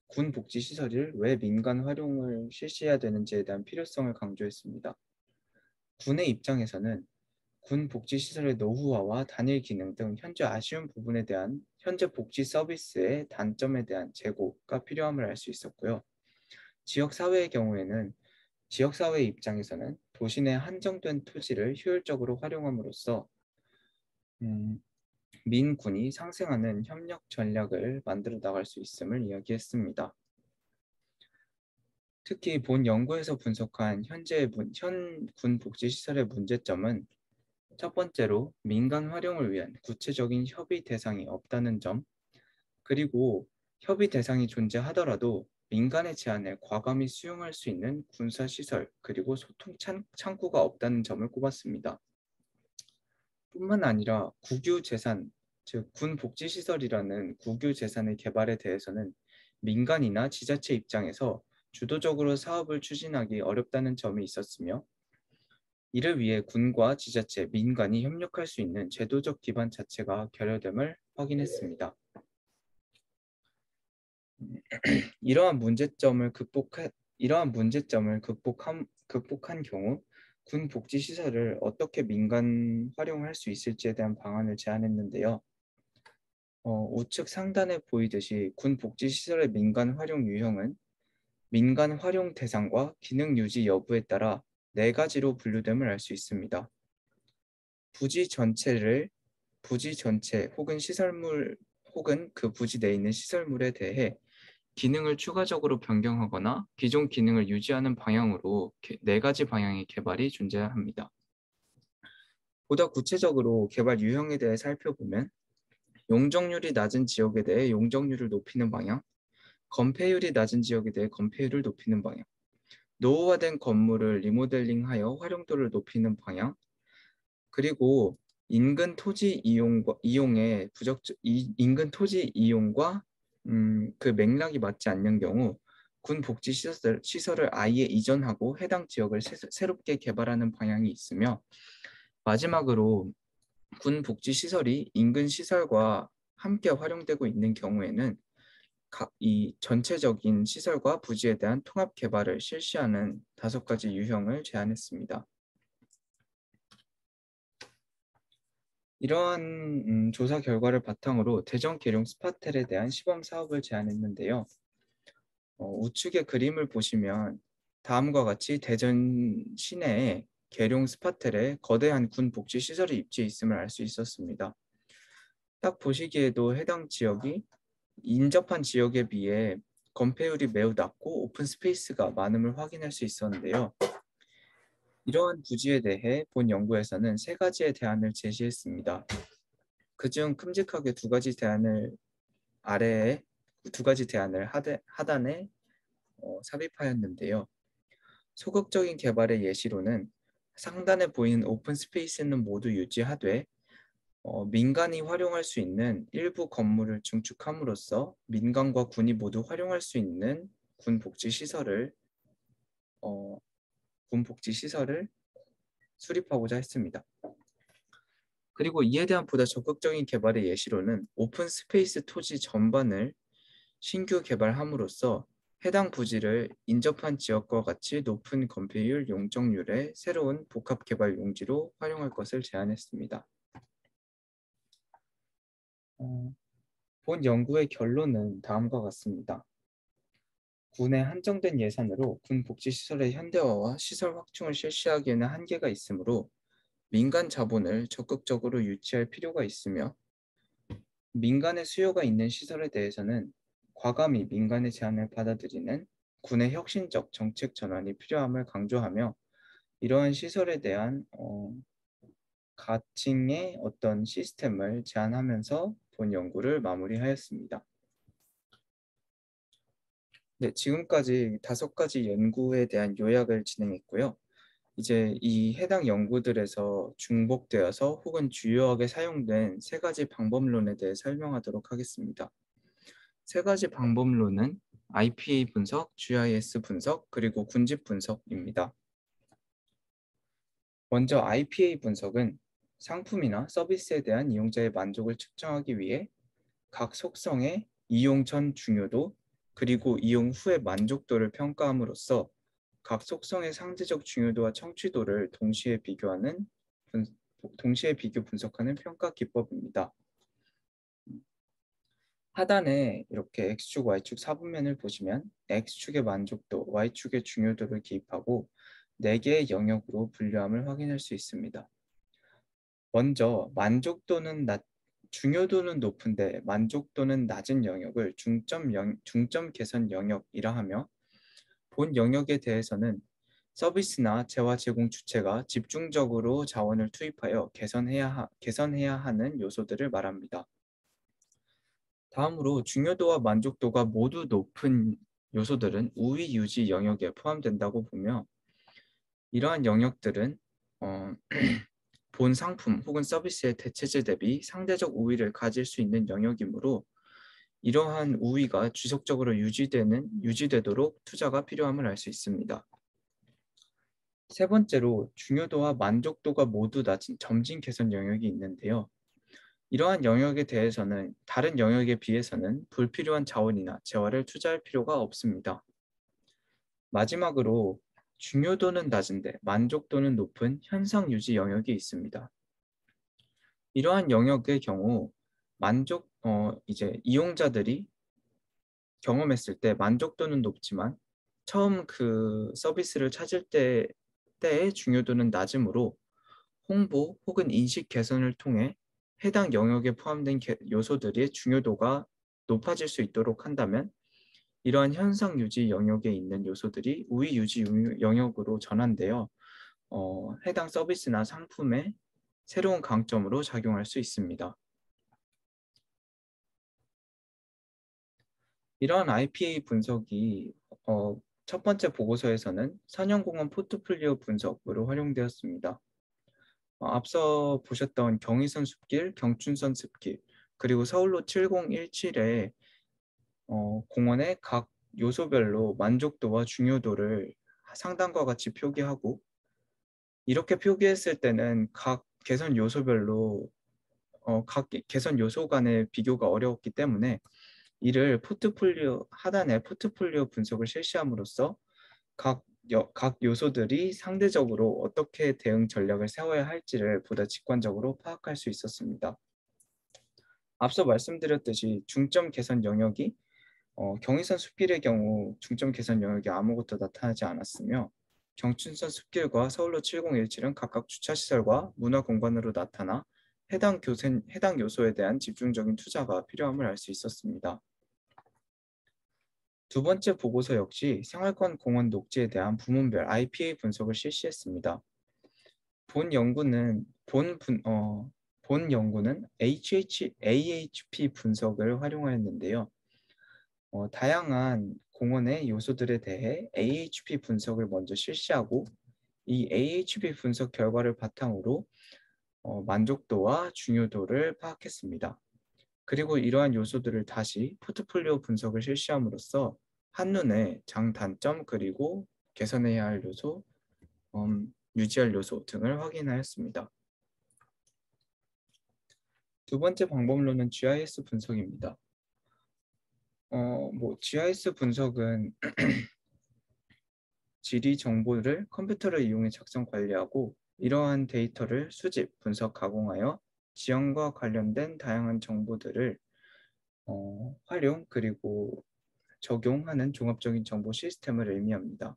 군 복지시설을 왜 민간 활용을 실시해야 되는지에 대한 필요성을 강조했습니다. 군의 입장에서는 군 복지시설의 노후화와 단일 기능 등 현재 아쉬운 부분에 대한 현재 복지 서비스의 단점에 대한 재고가 필요함을 알 수 있었고요. 지역사회의 경우에는 지역사회 입장에서는 도시 내 한정된 토지를 효율적으로 활용함으로써 음, 민군이 상생하는 협력 전략을 만들어 나갈 수 있음을 이야기했습니다. 특히 본 연구에서 분석한 현 군 복지시설의 문제점은 첫 번째로 민간 활용을 위한 구체적인 협의 대상이 없다는 점, 그리고 협의 대상이 존재하더라도 민간의 제안을 과감히 수용할 수 있는 군사시설, 그리고 소통 창구가 없다는 점을 꼽았습니다. 뿐만 아니라 국유재산, 즉 군복지시설이라는 국유재산의 개발에 대해서는 민간이나 지자체 입장에서 주도적으로 사업을 추진하기 어렵다는 점이 있었으며, 이를 위해 군과 지자체, 민간이 협력할 수 있는 제도적 기반 자체가 결여됨을 확인했습니다. 이러한 문제점을 극복한 경우 군 복지 시설을 어떻게 민간 활용할 수 있을지에 대한 방안을 제안했는데요. 우측 상단에 보이듯이 군 복지 시설의 민간 활용 유형은 민간 활용 대상과 기능 유지 여부에 따라 네 가지로 분류됨을 알 수 있습니다. 부지 전체 혹은 시설물 혹은 그 부지 내에 있는 시설물에 대해 기능을 추가적으로 변경하거나 기존 기능을 유지하는 방향으로 네 가지 방향의 개발이 존재합니다. 보다 구체적으로 개발 유형에 대해 살펴보면 용적률이 낮은 지역에 대해 용적률을 높이는 방향, 건폐율이 낮은 지역에 대해 건폐율을 높이는 방향, 노후화된 건물을 리모델링하여 활용도를 높이는 방향, 그리고 인근 토지 이용과 그 맥락이 맞지 않는 경우 군 복지 시설을 아예 이전하고 해당 지역을 새롭게 개발하는 방향이 있으며, 마지막으로 군 복지 시설이 인근 시설과 함께 활용되고 있는 경우에는 이 전체적인 시설과 부지에 대한 통합 개발을 실시하는 5가지 유형을 제안했습니다. 이러한 조사 결과를 바탕으로 대전 계룡 스파텔에 대한 시범 사업을 제안했는데요. 우측의 그림을 보시면 다음과 같이 대전 시내에 계룡 스파텔에 거대한 군 복지 시설이 입지해 있음을 알 수 있었습니다. 딱 보시기에도 해당 지역이 인접한 지역에 비해 건폐율이 매우 낮고 오픈 스페이스가 많음을 확인할 수 있었는데요. 이러한 부지에 대해 본 연구에서는 3가지의 대안을 제시했습니다. 그중 큼직하게 2가지 대안을 아래에 2가지 대안을 하단에 삽입하였는데요. 소극적인 개발의 예시로는 상단에 보이는 오픈 스페이스는 모두 유지하되 민간이 활용할 수 있는 일부 건물을 증축함으로써 민간과 군이 모두 활용할 수 있는 어, 군 복지 시설을 수립하고자 했습니다. 그리고 이에 대한 보다 적극적인 개발의 예시로는 오픈 스페이스 토지 전반을 신규 개발함으로써 해당 부지를 인접한 지역과 같이 높은 건폐율, 용적률의 새로운 복합 개발 용지로 활용할 것을 제안했습니다. 본 연구의 결론은 다음과 같습니다. 군의 한정된 예산으로 군 복지시설의 현대화와 시설 확충을 실시하기에는 한계가 있으므로 민간 자본을 적극적으로 유치할 필요가 있으며, 민간의 수요가 있는 시설에 대해서는 과감히 민간의 제안을 받아들이는 군의 혁신적 정책 전환이 필요함을 강조하며, 이러한 시설에 대한 가칭의 어떤 시스템을 제안하면서 본 연구를 마무리하였습니다. 네, 지금까지 5가지 연구에 대한 요약을 진행했고요. 이제 이 해당 연구들에서 중복되어서 혹은 주요하게 사용된 3가지 방법론에 대해 설명하도록 하겠습니다. 3가지 방법론은 IPA 분석, GIS 분석, 그리고 군집 분석입니다. 먼저 IPA 분석은 상품이나 서비스에 대한 이용자의 만족을 측정하기 위해 각 속성의 이용 전 중요도, 그리고 이용 후의 만족도를 평가함으로써 각 속성의 상대적 중요도와 청취도를 동시에 비교 분석하는 평가 기법입니다. 하단에 이렇게 X축, Y축 사분면을 보시면 X축의 만족도, Y축의 중요도를 기입하고 4개의 영역으로 분류함을 확인할 수 있습니다. 먼저 중요도는 높은데 만족도는 낮은 영역을 중점 개선 영역이라 하며, 본 영역에 대해서는 서비스나 재화 제공 주체가 집중적으로 자원을 투입하여 개선해야 하는 요소들을 말합니다. 다음으로 중요도와 만족도가 모두 높은 요소들은 우위 유지 영역에 포함된다고 보며, 이러한 영역들은 본 상품 혹은 서비스의 대체제 대비 상대적 우위를 가질 수 있는 영역이므로 이러한 우위가 지속적으로 유지되도록 투자가 필요함을 알 수 있습니다. 세 번째로 중요도와 만족도가 모두 낮은 점진 개선 영역이 있는데요. 이러한 영역에 대해서는 다른 영역에 비해서는 불필요한 자원이나 재화를 투자할 필요가 없습니다. 마지막으로 중요도는 낮은데 만족도는 높은 현상 유지 영역이 있습니다. 이러한 영역의 경우 이용자들이 경험했을 때 만족도는 높지만 처음 그 서비스를 찾을 때의 중요도는 낮으므로 홍보 혹은 인식 개선을 통해 해당 영역에 포함된 요소들의 중요도가 높아질 수 있도록 한다면, 이러한 현상 유지 영역에 있는 요소들이 우위 유지 영역으로 전환되어 해당 서비스나 상품의 새로운 강점으로 작용할 수 있습니다. 이러한 IPA 분석이 첫 번째 보고서에서는 산영공원 포트폴리오 분석으로 활용되었습니다. 앞서 보셨던 경의선 숲길, 경춘선 숲길, 그리고 서울로 7017의 공원의 각 요소별로 만족도와 중요도를 상단과 같이 표기하고, 이렇게 표기했을 때는 각 개선 요소별로 각 개선 요소 간의 비교가 어려웠기 때문에 이를 하단에 포트폴리오 분석을 실시함으로써 각 요소들이 상대적으로 어떻게 대응 전략을 세워야 할지를 보다 직관적으로 파악할 수 있었습니다. 앞서 말씀드렸듯이 중점 개선 영역이 경의선 숲길의 경우 중점 개선 영역이 아무것도 나타나지 않았으며, 경춘선 숲길과 서울로 7017은 각각 주차시설과 문화공간으로 나타나 해당 요소에 대한 집중적인 투자가 필요함을 알 수 있었습니다. 두 번째 보고서 역시 생활권 공원 녹지에 대한 부문별 IPA 분석을 실시했습니다. 본 연구는 AHP 분석을 활용하였는데요. 다양한 공원의 요소들에 대해 AHP 분석을 먼저 실시하고, 이 AHP 분석 결과를 바탕으로 만족도와 중요도를 파악했습니다. 그리고 이러한 요소들을 다시 포트폴리오 분석을 실시함으로써 한눈에 장단점, 그리고 개선해야 할 요소, 유지할 요소 등을 확인하였습니다. 두 번째 방법론은 GIS 분석입니다. GIS 분석은 지리 정보를 컴퓨터를 이용해 작성 관리하고, 이러한 데이터를 수집, 분석, 가공하여 지형과 관련된 다양한 정보들을 활용 그리고 적용하는 종합적인 정보 시스템을 의미합니다.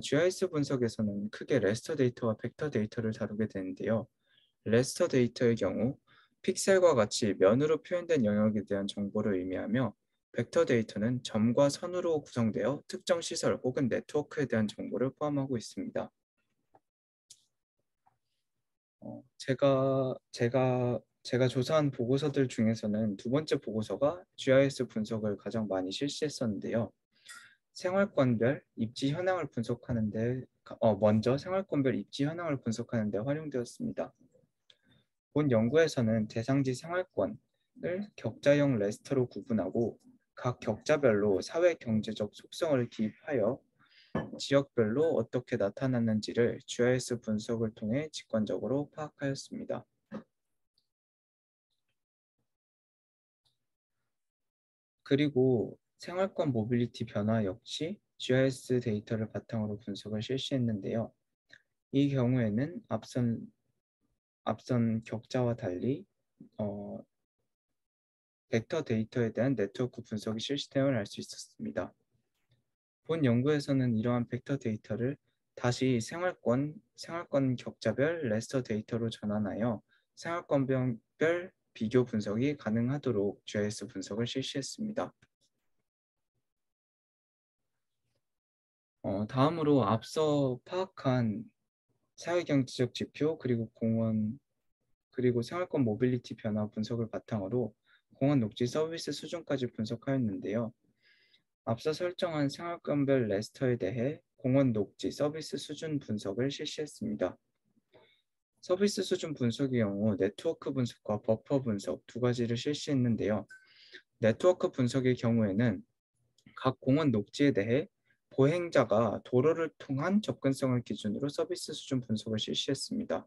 GIS 분석에서는 크게 레스터 데이터와 벡터 데이터를 다루게 되는데요. 레스터 데이터의 경우 픽셀과 같이 면으로 표현된 영역에 대한 정보를 의미하며, 벡터 데이터는 점과 선으로 구성되어 특정 시설 혹은 네트워크에 대한 정보를 포함하고 있습니다. 제가 조사한 보고서들 중에서는 두 번째 보고서가 GIS 분석을 가장 많이 실시했었는데요. 생활권별 입지 현황을 분석하는데 먼저 생활권별 입지 현황을 분석하는 데 활용되었습니다. 본 연구에서는 대상지 생활권을 격자형 레스터로 구분하고 각 격자별로 사회 경제적 속성을 기입하여 지역별로 어떻게 나타났는지를 GIS 분석을 통해 직관적으로 파악하였습니다. 그리고 생활권 모빌리티 변화 역시 GIS 데이터를 바탕으로 분석을 실시했는데요. 이 경우에는 앞선 격자와 달리 어, 벡터 데이터에 대한 네트워크 분석이 실시됨을 알 수 있었습니다. 본 연구에서는 이러한 벡터 데이터를 다시 생활권 격자별 레스터 데이터로 전환하여 생활권별 비교 분석이 가능하도록 GIS 분석을 실시했습니다. 다음으로 앞서 파악한 사회경제적 지표 그리고 생활권 모빌리티 변화 분석을 바탕으로 공원 녹지 서비스 수준까지 분석하였는데요. 앞서 설정한 생활권별 레스터에 대해 공원 녹지 서비스 수준 분석을 실시했습니다. 서비스 수준 분석의 경우 네트워크 분석과 버퍼 분석 두 가지를 실시했는데요. 네트워크 분석의 경우에는 각 공원 녹지에 대해 보행자가 도로를 통한 접근성을 기준으로 서비스 수준 분석을 실시했습니다.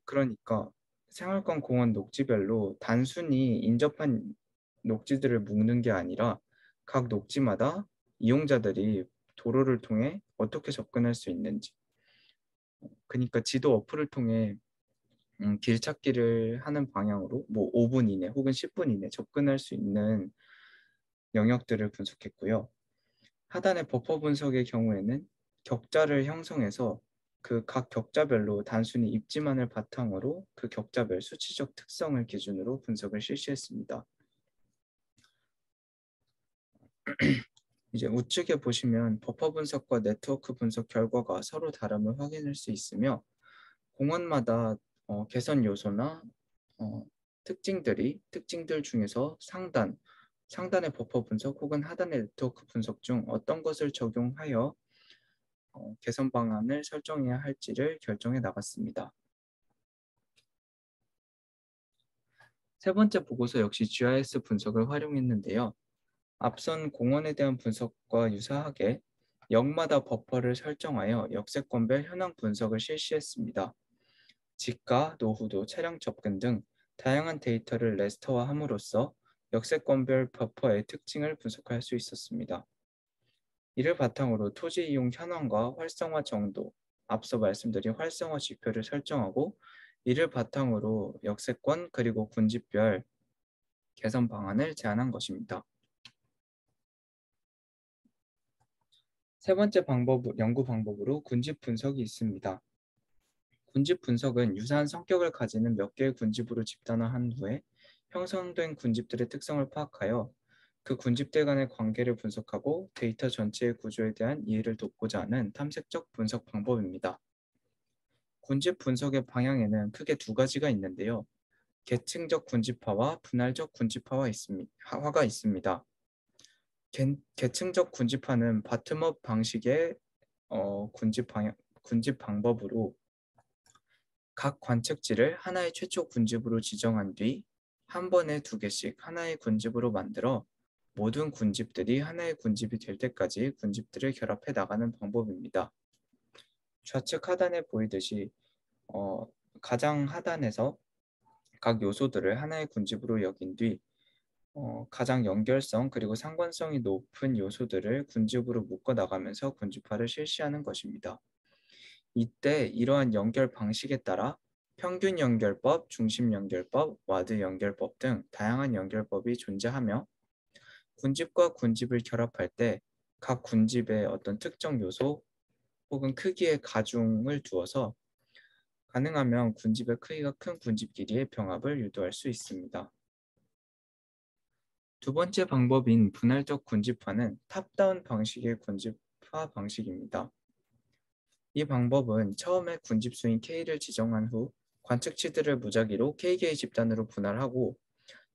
그러니까 생활권 공원 녹지별로 단순히 인접한 녹지들을 묶는 게 아니라 각 녹지마다 이용자들이 도로를 통해 어떻게 접근할 수 있는지, 그러니까 지도 어플을 통해 길 찾기를 하는 방향으로 뭐 5분 이내 혹은 10분 이내 접근할 수 있는 영역들을 분석했고요. 하단의 버퍼 분석의 경우에는 격자를 형성해서 그 각 격자별로 단순히 입지만을 바탕으로 그 격자별 수치적 특성을 기준으로 분석을 실시했습니다. 이제 우측에 보시면 버퍼 분석과 네트워크 분석 결과가 서로 다름을 확인할 수 있으며 공원마다 개선 요소나 특징들 중에서 상단의 버퍼 분석 혹은 하단의 네트워크 분석 중 어떤 것을 적용하여 개선 방안을 설정해야 할지를 결정해 나갔습니다. 세 번째 보고서 역시 GIS 분석을 활용했는데요. 앞선 공원에 대한 분석과 유사하게 역마다 버퍼를 설정하여 역세권별 현황 분석을 실시했습니다. 지가, 노후도, 차량 접근 등 다양한 데이터를 레스터화함으로써 역세권별 버퍼의 특징을 분석할 수 있었습니다. 이를 바탕으로 토지 이용 현황과 활성화 정도, 앞서 말씀드린 활성화 지표를 설정하고 이를 바탕으로 역세권 그리고 군집별 개선 방안을 제안한 것입니다. 세 번째 연구 방법으로 군집 분석이 있습니다. 군집 분석은 유사한 성격을 가지는 몇 개의 군집으로 집단화한 후에 형성된 군집들의 특성을 파악하여 그 군집들 간의 관계를 분석하고 데이터 전체의 구조에 대한 이해를 돕고자 하는 탐색적 분석 방법입니다. 군집 분석의 방향에는 크게 두 가지가 있는데요. 계층적 군집화와 분할적 화가 있습니다. 계층적 군집화는 바텀업 방식의 군집 방법으로 각 관측지를 하나의 최초 군집으로 지정한 뒤 한 번에 두 개씩 하나의 군집으로 만들어 모든 군집들이 하나의 군집이 될 때까지 군집들을 결합해 나가는 방법입니다. 좌측 하단에 보이듯이 가장 하단에서 각 요소들을 하나의 군집으로 여긴 뒤 가장 연결성 그리고 상관성이 높은 요소들을 군집으로 묶어 나가면서 군집화를 실시하는 것입니다. 이때 이러한 연결 방식에 따라 평균 연결법, 중심 연결법, 와드 연결법 등 다양한 연결법이 존재하며 군집과 군집을 결합할 때 각 군집의 어떤 특정 요소 혹은 크기의 가중을 두어서 가능하면 군집의 크기가 큰 군집끼리의 병합을 유도할 수 있습니다. 두 번째 방법인 분할적 군집화는 탑다운 방식의 군집화 방식입니다. 이 방법은 처음에 군집수인 K를 지정한 후 관측치들을 무작위로 KK의 집단으로 분할하고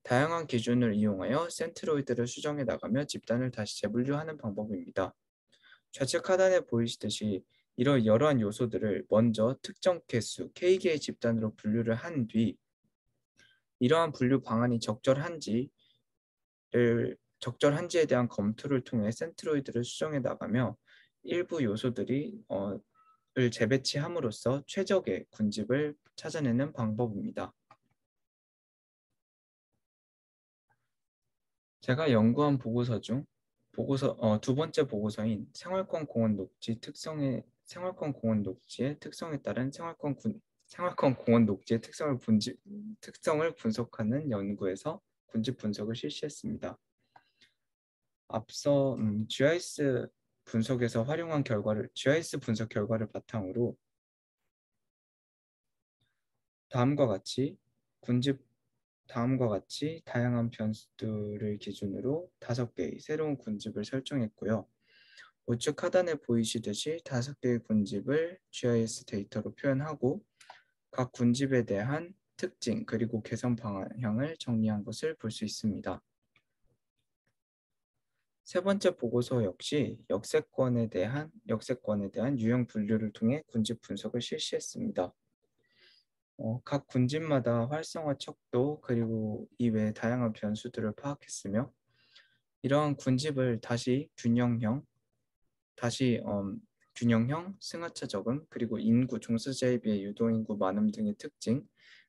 다양한 기준을 이용하여 센트로이드를 수정해 나가며 집단을 다시 재분류하는 방법입니다. 좌측 하단에 보이시듯이 이러한 요소들을 먼저 특정 개수 KK의 집단으로 분류를 한 뒤 이러한 분류 방안이 적절한지에 대한 검토를 통해 센트로이드를 수정해 나가며 일부 요소들이 을 재배치함으로써 최적의 군집을 찾아내는 방법입니다. 제가 연구한 보고서 중 두 번째 보고서인 생활권 공원 녹지의 특성에 따른 생활권 공원 녹지의 특성을 분석하는 연구에서 군집 분석을 실시했습니다. 앞서 GIS 분석 결과를 바탕으로 다음과 같이 군집 다음과 같이 다양한 변수들을 기준으로 5개의 새로운 군집을 설정했고요. 우측 하단에 보이시듯이 5개의 군집을 GIS 데이터로 표현하고 각 군집에 대한 특징 그리고 개선 방향을 정리한 것을 볼 수 있습니다. 세 번째 보고서 역시 역세권에 대한 유형 분류를 통해 군집 분석을 실시했습니다. 각 군집마다 활성화 척도 그리고 이외의 다양한 변수들을 파악했으며 이러한 군집을 균형형, 승하차 적응, 그리고 인구, 종사자에 비해 유동인구 많음 등의 특징,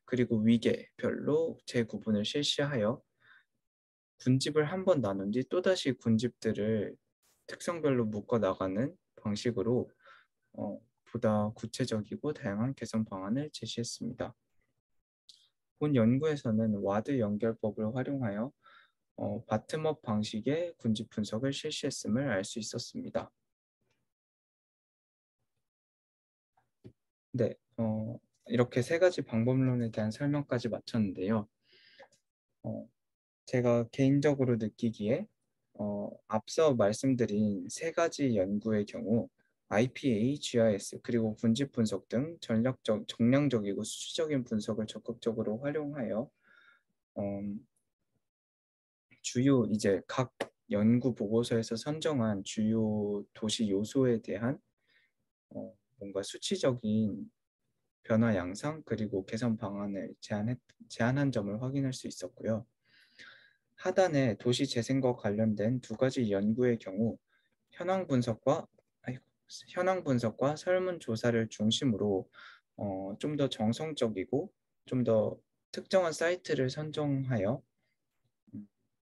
그리고 위계별로 재구분을 실시하여 군집을 한 번 나눈 뒤 또다시 군집들을 특성별로 묶어 나가는 방식으로 보다 구체적이고 다양한 개선 방안을 제시했습니다. 본 연구에서는 와드 연결법을 활용하여 바텀업 방식의 군집 분석을 실시했음을 알 수 있었습니다. 네, 이렇게 세 가지 방법론에 대한 설명까지 마쳤는데요. 제가 개인적으로 느끼기에 앞서 말씀드린 세 가지 연구의 경우 IPA, GIS, 그리고 군집 분석 등 정량적이고 수치적인 분석을 적극적으로 활용하여 이제 각 연구 보고서에서 선정한 주요 도시 요소에 대한 뭔가 수치적인 변화 양상 그리고 개선 방안을 제안한 점을 확인할 수 있었고요. 하단에 도시 재생과 관련된 두 가지 연구의 경우 현황 분석과 설문조사를 중심으로 좀 더 정성적이고 좀 더 특정한 사이트를 선정하여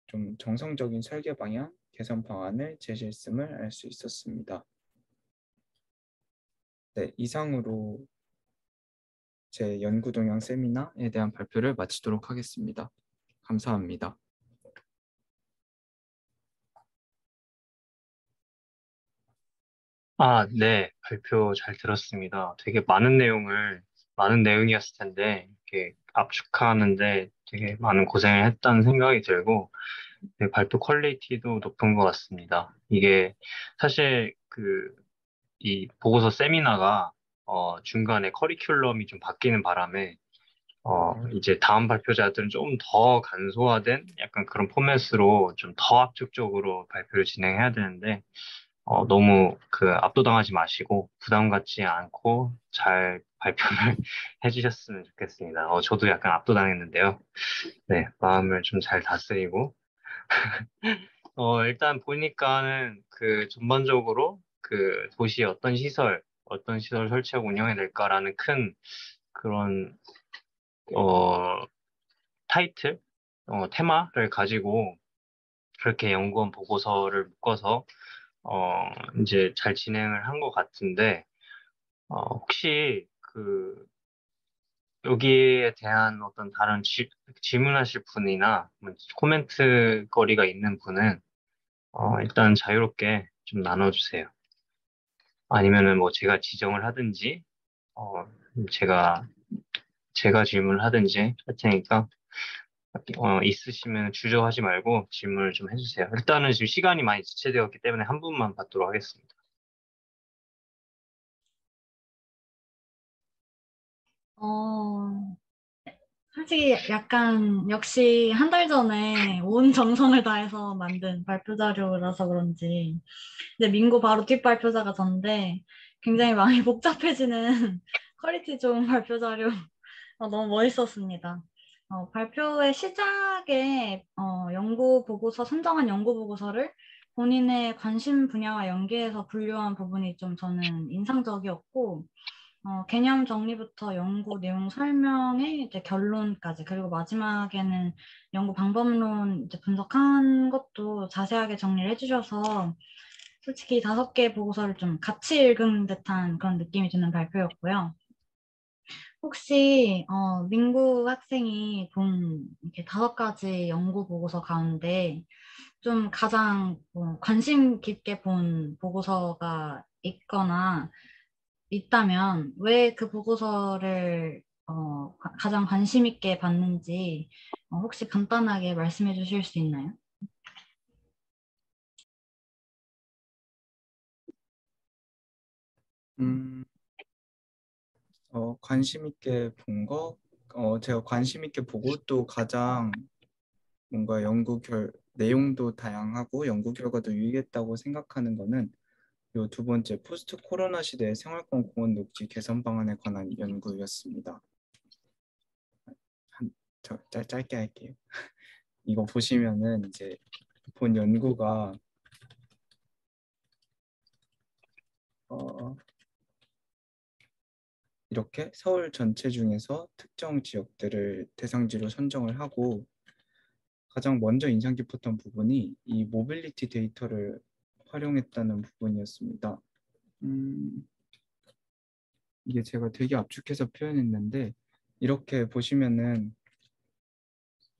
좀 정성적인 설계 방향, 개선 방안을 제시했음을 알 수 있었습니다. 네, 이상으로 제 연구 동향 세미나에 대한 발표를 마치도록 하겠습니다. 감사합니다. 아, 네. 발표 잘 들었습니다. 되게 많은 내용이었을 텐데, 이렇게 압축하는데 되게 많은 고생을 했다는 생각이 들고, 네, 발표 퀄리티도 높은 것 같습니다. 이게 사실 이 보고서 세미나가, 중간에 커리큘럼이 좀 바뀌는 바람에, 이제 다음 발표자들은 좀 더 간소화된 약간 그런 포맷으로 좀 더 압축적으로 발표를 진행해야 되는데, 너무 압도당하지 마시고 부담 갖지 않고 잘 발표를 해주셨으면 좋겠습니다. 저도 약간 압도당했는데요. 네, 마음을 좀 잘 다스리고, 일단 보니까는 전반적으로 도시에 어떤 시설 설치하고 운영해야 될까라는 큰 그런, 어, 타이틀, 테마를 가지고 그렇게 연구원 보고서를 묶어서, 어, 이제 잘 진행을 한 것 같은데, 혹시 여기에 대한 어떤 다른 질문하실 분이나 뭐 코멘트 거리가 있는 분은 일단 자유롭게 좀 나눠주세요. 아니면은 뭐 제가 지정을 하든지, 어, 제가, 제가 질문을 하든지 할 테니까, 있으시면 주저하지 말고 질문을 좀 해주세요. 일단은 지금 시간이 많이 지체되었기 때문에 한 분만 받도록 하겠습니다. 어, 솔직히 약간 역시 한 달 전에 온 정성을 다해서 만든 발표 자료라서 그런지 이제 민고 바로 뒷발표자가 전데 굉장히 많이 복잡해지는 퀄리티 좋은 발표 자료 너무 멋있었습니다. 발표의 시작에 연구 보고서 선정한 연구 보고서를 본인의 관심 분야와 연계해서 분류한 부분이 좀 저는 인상적이었고 개념 정리부터 연구 내용 설명에 이제 결론까지, 그리고 마지막에는 연구 방법론 이제 분석한 것도 자세하게 정리를 해주셔서 솔직히 5개 보고서를 좀 같이 읽은 듯한 그런 느낌이 드는 발표였고요. 혹시 민구 학생이 본 이렇게 5가지 연구 보고서 가운데 좀 가장 관심 깊게 본 보고서가 있거나 있다면 왜 그 보고서를 가장 관심 있게 봤는지 혹시 간단하게 말씀해 주실 수 있나요? 음, 관심 있게 본 거, 제가 관심 있게 보고 또 가장 뭔가 내용도 다양하고 연구 결과도 유익했다고 생각하는 거는 요 두 번째 포스트 코로나 시대의 생활권 공원 녹지 개선 방안에 관한 연구였습니다. 짧게 할게요. 이거 보시면은 이제 본 연구가 어, 이렇게 서울 전체 중에서 특정 지역들을 대상지로 선정을 하고 가장 먼저 인상 깊었던 부분이 이 모빌리티 데이터를 활용했다는 부분이었습니다. 음, 이게 제가 되게 압축해서 표현했는데 이렇게 보시면은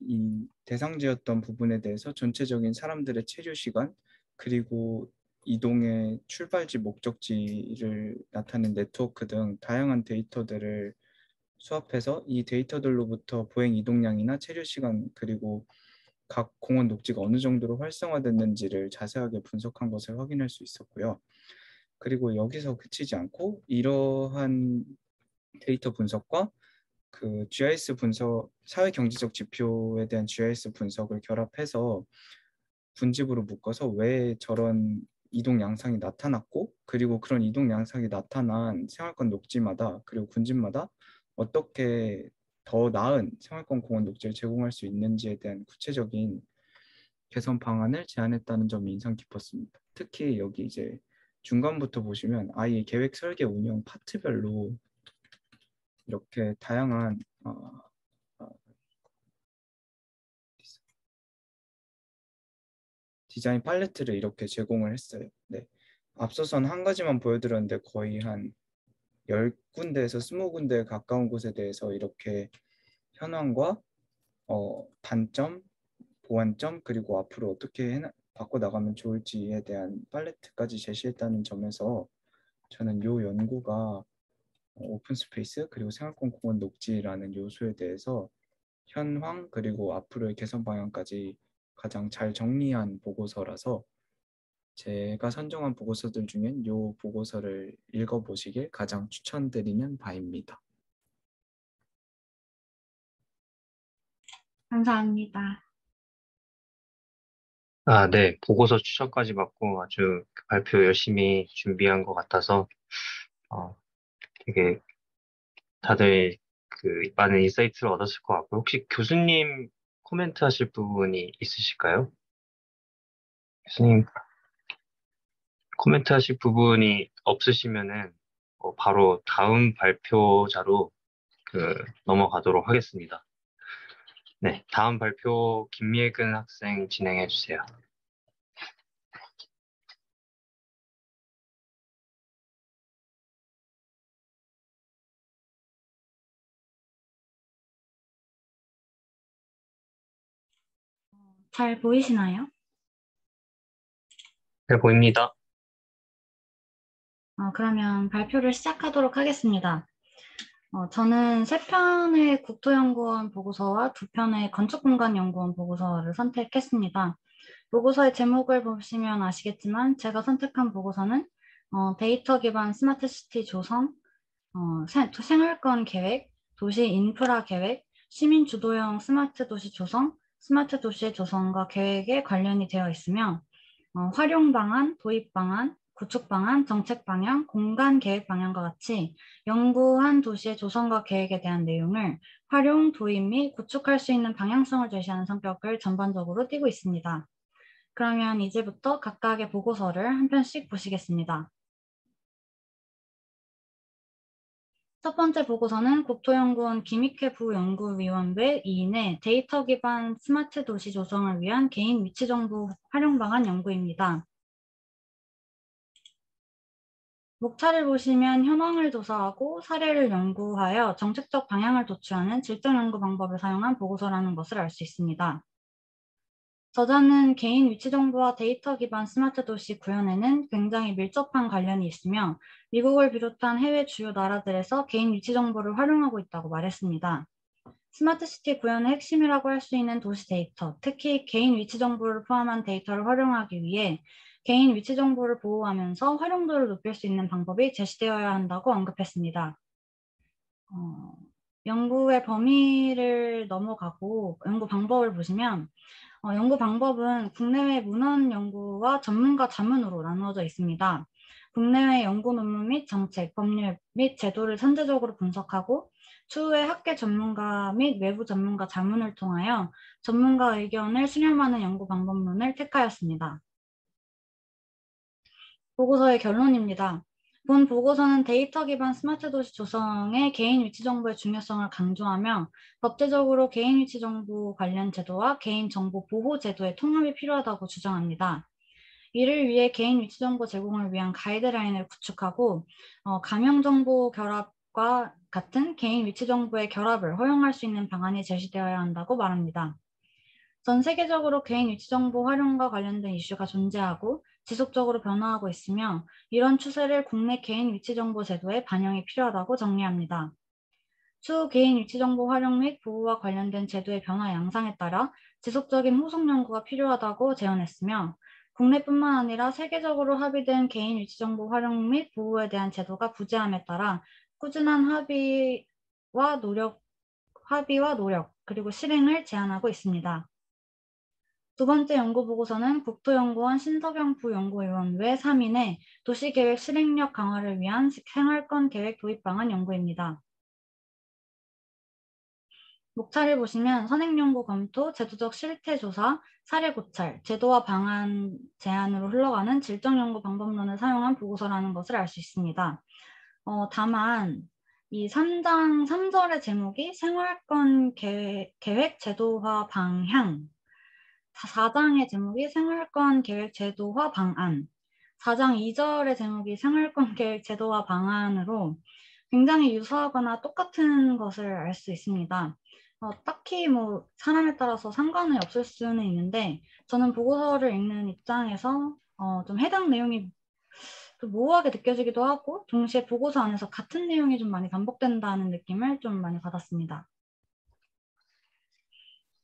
이 대상지였던 부분에 대해서 전체적인 사람들의 체류 시간 그리고 이동의 출발지 목적지를 나타낸 네트워크 등 다양한 데이터들을 수합해서 이 데이터들로부터 보행 이동량이나 체류 시간 그리고 각 공원 녹지가 어느 정도로 활성화됐는지를 자세하게 분석한 것을 확인할 수 있었고요. 그리고 여기서 그치지 않고 이러한 데이터 분석과 그 GIS 분석, 사회 경제적 지표에 대한 GIS 분석을 결합해서 분집으로 묶어서 왜 저런 이동 양상이 나타났고 그리고 그런 이동 양상이 나타난 생활권 녹지마다 그리고 군집마다 어떻게 더 나은 생활권 공원 녹지를 제공할 수 있는지에 대한 구체적인 개선 방안을 제안했다는 점이 인상 깊었습니다. 특히 여기 이제 중간부터 보시면 아예 계획 설계 운영 파트별로 이렇게 다양한 어, 디자인 팔레트를 이렇게 제공을 했어요. 네. 앞서선 한 가지만 보여드렸는데 거의 한 10군데에서 20군데에 가까운 곳에 대해서 이렇게 현황과 단점, 보완점, 그리고 앞으로 어떻게 바꿔나가면 좋을지에 대한 팔레트까지 제시했다는 점에서 저는 이 연구가 오픈 스페이스 그리고 생활권 공원 녹지라는 요소에 대해서 현황 그리고 앞으로의 개선 방향까지 가장 잘 정리한 보고서라서 제가 선정한 보고서들 중엔 이 보고서를 읽어보시길 가장 추천드리는 바입니다. 감사합니다. 아, 네. 보고서 추천까지 받고 아주 발표 열심히 준비한 것 같아서 어, 되게 다들 그 많은 인사이트를 얻었을 것 같고요. 혹시 교수님 코멘트 하실 부분이 있으실까요? 교수님 코멘트 하실 부분이 없으시면은 바로 다음 발표자로 넘어가도록 하겠습니다. 네, 다음 발표 김예근 학생 진행해 주세요. 잘 보이시나요? 잘 보입니다. 그러면 발표를 시작하도록 하겠습니다. 저는 3편의 국토연구원 보고서와 2편의 건축공간연구원 보고서를 선택했습니다. 보고서의 제목을 보시면 아시겠지만 제가 선택한 보고서는 데이터 기반 스마트시티 조성, 생활권 계획, 도시 인프라 계획, 시민 주도형 스마트 도시 조성, 스마트 도시의 조성과 계획에 관련이 되어 있으며 활용 방안, 도입 방안, 구축 방안, 정책 방향, 공간 계획 방향과 같이 연구한 도시의 조성과 계획에 대한 내용을 활용, 도입 및 구축할 수 있는 방향성을 제시하는 성격을 전반적으로 띠고 있습니다. 그러면 이제부터 각각의 보고서를 한 편씩 보시겠습니다. 첫 번째 보고서는 국토연구원 김익회 부연구위원회 2인의 데이터 기반 스마트 도시 조성을 위한 개인 위치 정보 활용 방안 연구입니다. 목차를 보시면 현황을 조사하고 사례를 연구하여 정책적 방향을 도출하는 질적 연구 방법을 사용한 보고서라는 것을 알 수 있습니다. 저자는 개인 위치 정보와 데이터 기반 스마트 도시 구현에는 굉장히 밀접한 관련이 있으며 미국을 비롯한 해외 주요 나라들에서 개인 위치 정보를 활용하고 있다고 말했습니다. 스마트 시티 구현의 핵심이라고 할 수 있는 도시 데이터, 특히 개인 위치 정보를 포함한 데이터를 활용하기 위해 개인 위치 정보를 보호하면서 활용도를 높일 수 있는 방법이 제시되어야 한다고 언급했습니다. 연구의 범위를 넘어가고 연구 방법을 보시면 연구 방법은 국내외 문헌 연구와 전문가 자문으로 나누어져 있습니다. 국내외 연구 논문 및 정책, 법률 및 제도를 선제적으로 분석하고 추후에 학계 전문가 및 외부 전문가 자문을 통하여 전문가 의견을 수렴하는 연구 방법론을 택하였습니다. 보고서의 결론입니다. 본 보고서는 데이터 기반 스마트 도시 조성의 개인 위치 정보의 중요성을 강조하며 법제적으로 개인 위치 정보 관련 제도와 개인 정보 보호 제도의 통합이 필요하다고 주장합니다. 이를 위해 개인 위치 정보 제공을 위한 가이드라인을 구축하고 가명 정보 결합과 같은 개인 위치 정보의 결합을 허용할 수 있는 방안이 제시되어야 한다고 말합니다. 전 세계적으로 개인 위치 정보 활용과 관련된 이슈가 존재하고 지속적으로 변화하고 있으며 이런 추세를 국내 개인 위치 정보 제도에 반영이 필요하다고 정리합니다. 추후 개인 위치 정보 활용 및 보호와 관련된 제도의 변화 양상에 따라 지속적인 후속 연구가 필요하다고 제언했으며 국내뿐만 아니라 세계적으로 합의된 개인 위치 정보 활용 및 보호에 대한 제도가 부재함에 따라 꾸준한 합의와 노력 그리고 실행을 제안하고 있습니다. 두 번째 연구 보고서는 국토연구원 신석영 부연구위원회 3인의 도시계획 실행력 강화를 위한 생활권 계획 도입 방안 연구입니다. 목차를 보시면 선행연구 검토, 제도적 실태조사, 사례 고찰, 제도와 방안 제안으로 흘러가는 질적연구 방법론을 사용한 보고서라는 것을 알 수 있습니다. 다만 이 3장 3절의 제목이 생활권 계획 제도화 방향, 4장의 제목이 생활권 계획 제도화 방안, 4장 2절의 제목이 생활권 계획 제도화 방안으로 굉장히 유사하거나 똑같은 것을 알 수 있습니다. 딱히 뭐 사람에 따라서 상관이 없을 수는 있는데 저는 보고서를 읽는 입장에서 좀 해당 내용이 좀 모호하게 느껴지기도 하고 동시에 보고서 안에서 같은 내용이 좀 많이 반복된다는 느낌을 좀 많이 받았습니다.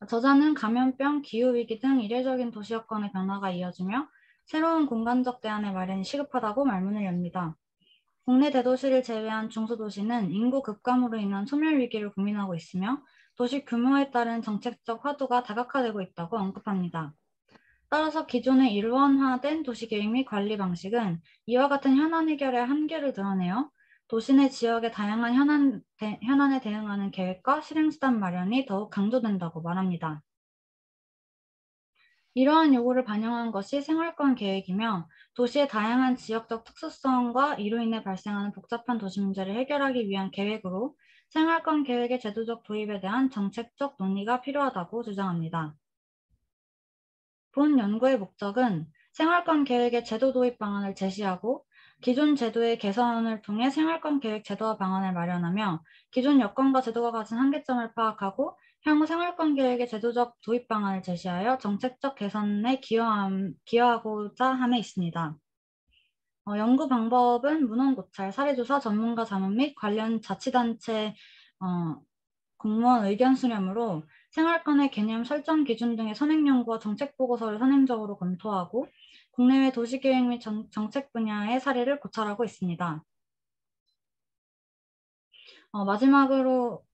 저자는 감염병, 기후위기 등 이례적인 도시 여건의 변화가 이어지며 새로운 공간적 대안의 마련이 시급하다고 말문을 엽니다. 국내 대도시를 제외한 중소도시는 인구 급감으로 인한 소멸 위기를 고민하고 있으며 도시 규모에 따른 정책적 화두가 다각화되고 있다고 언급합니다. 따라서 기존의 일원화된 도시계획 및 관리 방식은 이와 같은 현안 해결의 한계를 드러내어 도시 내 지역의 다양한 현안에 대응하는 계획과 실행수단 마련이 더욱 강조된다고 말합니다. 이러한 요구를 반영한 것이 생활권 계획이며 도시의 다양한 지역적 특수성과 이로 인해 발생하는 복잡한 도시 문제를 해결하기 위한 계획으로 생활권 계획의 제도적 도입에 대한 정책적 논의가 필요하다고 주장합니다. 본 연구의 목적은 생활권 계획의 제도 도입 방안을 제시하고 기존 제도의 개선을 통해 생활권 계획 제도화 방안을 마련하며 기존 여건과 제도가 가진 한계점을 파악하고 향후 생활권 계획의 제도적 도입 방안을 제시하여 정책적 개선에 기여하고자 함에 있습니다. 연구 방법은 문헌 고찰, 사례조사, 전문가 자문 및 관련 자치단체 공무원 의견 수렴으로 생활권의 개념 설정 기준 등의 선행 연구와 정책 보고서를 선행적으로 검토하고 국내외 도시계획 및 정책 분야의 사례를 고찰하고 있습니다. 마지막으로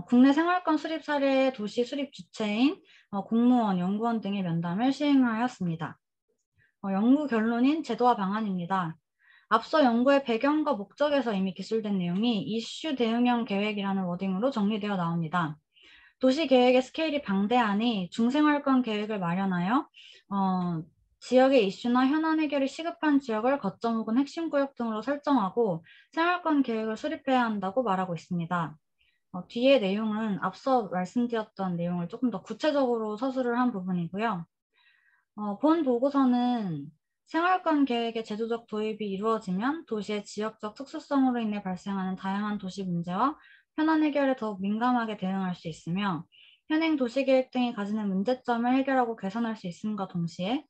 국내 생활권 수립 사례 도시 수립 주체인 공무원, 연구원 등의 면담을 시행하였습니다. 연구 결론인 제도화 방안입니다. 앞서 연구의 배경과 목적에서 이미 기술된 내용이 이슈 대응형 계획이라는 워딩으로 정리되어 나옵니다. 도시 계획의 스케일이 방대하니 중생활권 계획을 마련하여 지역의 이슈나 현안 해결이 시급한 지역을 거점 혹은 핵심 구역 등으로 설정하고 생활권 계획을 수립해야 한다고 말하고 있습니다. 뒤의 내용은 앞서 말씀드렸던 내용을 조금 더 구체적으로 서술을 한 부분이고요. 본 보고서는 생활권 계획의 제도적 도입이 이루어지면 도시의 지역적 특수성으로 인해 발생하는 다양한 도시 문제와 현안 해결에 더욱 민감하게 대응할 수 있으며 현행 도시계획 등이 가지는 문제점을 해결하고 개선할 수 있음과 동시에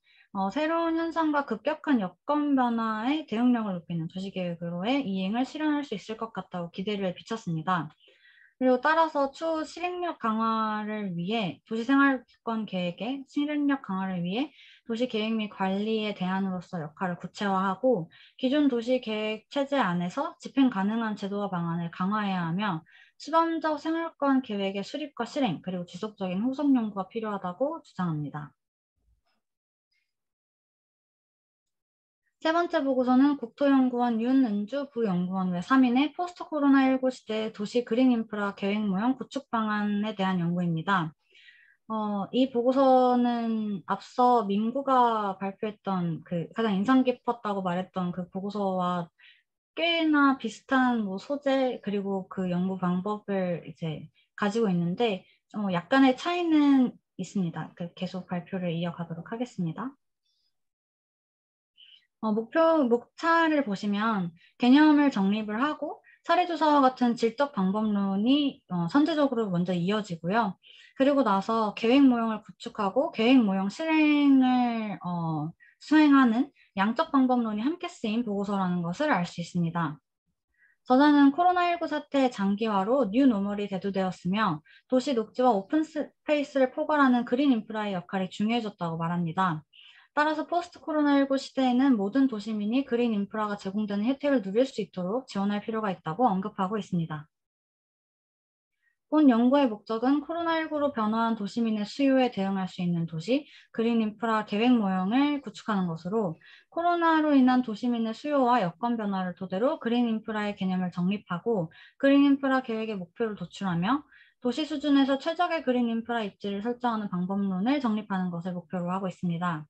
새로운 현상과 급격한 여건 변화의 대응력을 높이는 도시계획으로의 이행을 실현할 수 있을 것 같다고 기대를 비쳤습니다. 그리고 따라서 추후 실행력 강화를 위해 도시생활권 계획의 실행력 강화를 위해 도시계획 및 관리의 대안으로서 역할을 구체화하고 기존 도시계획 체제 안에서 집행 가능한 제도와 방안을 강화해야 하며 시범적 생활권 계획의 수립과 실행 그리고 지속적인 후속 연구가 필요하다고 주장합니다. 세 번째 보고서는 국토연구원 윤은주 부연구원 외 3인의 포스트 코로나19 시대 도시 그린 인프라 계획 모형 구축 방안에 대한 연구입니다. 이 보고서는 앞서 민구가 발표했던 그 가장 인상 깊었다고 말했던 그 보고서와 꽤나 비슷한 뭐 소재 그리고 그 연구 방법을 이제 가지고 있는데 약간의 차이는 있습니다. 계속 발표를 이어가도록 하겠습니다. 목차를 보시면 개념을 정립을 하고 사례조사와 같은 질적 방법론이 선제적으로 먼저 이어지고요. 그리고 나서 계획 모형을 구축하고 계획 모형 실행을 수행하는 양적 방법론이 함께 쓰인 보고서라는 것을 알 수 있습니다. 저자는 코로나19 사태의 장기화로 뉴노멀이 대두되었으며 도시 녹지와 오픈 스페이스를 포괄하는 그린 인프라의 역할이 중요해졌다고 말합니다. 따라서 포스트 코로나19 시대에는 모든 도시민이 그린 인프라가 제공되는 혜택을 누릴 수 있도록 지원할 필요가 있다고 언급하고 있습니다. 본 연구의 목적은 코로나19로 변화한 도시민의 수요에 대응할 수 있는 도시, 그린 인프라 계획 모형을 구축하는 것으로 코로나로 인한 도시민의 수요와 여건 변화를 토대로 그린 인프라의 개념을 정립하고 그린 인프라 계획의 목표를 도출하며 도시 수준에서 최적의 그린 인프라 입지를 설정하는 방법론을 정립하는 것을 목표로 하고 있습니다.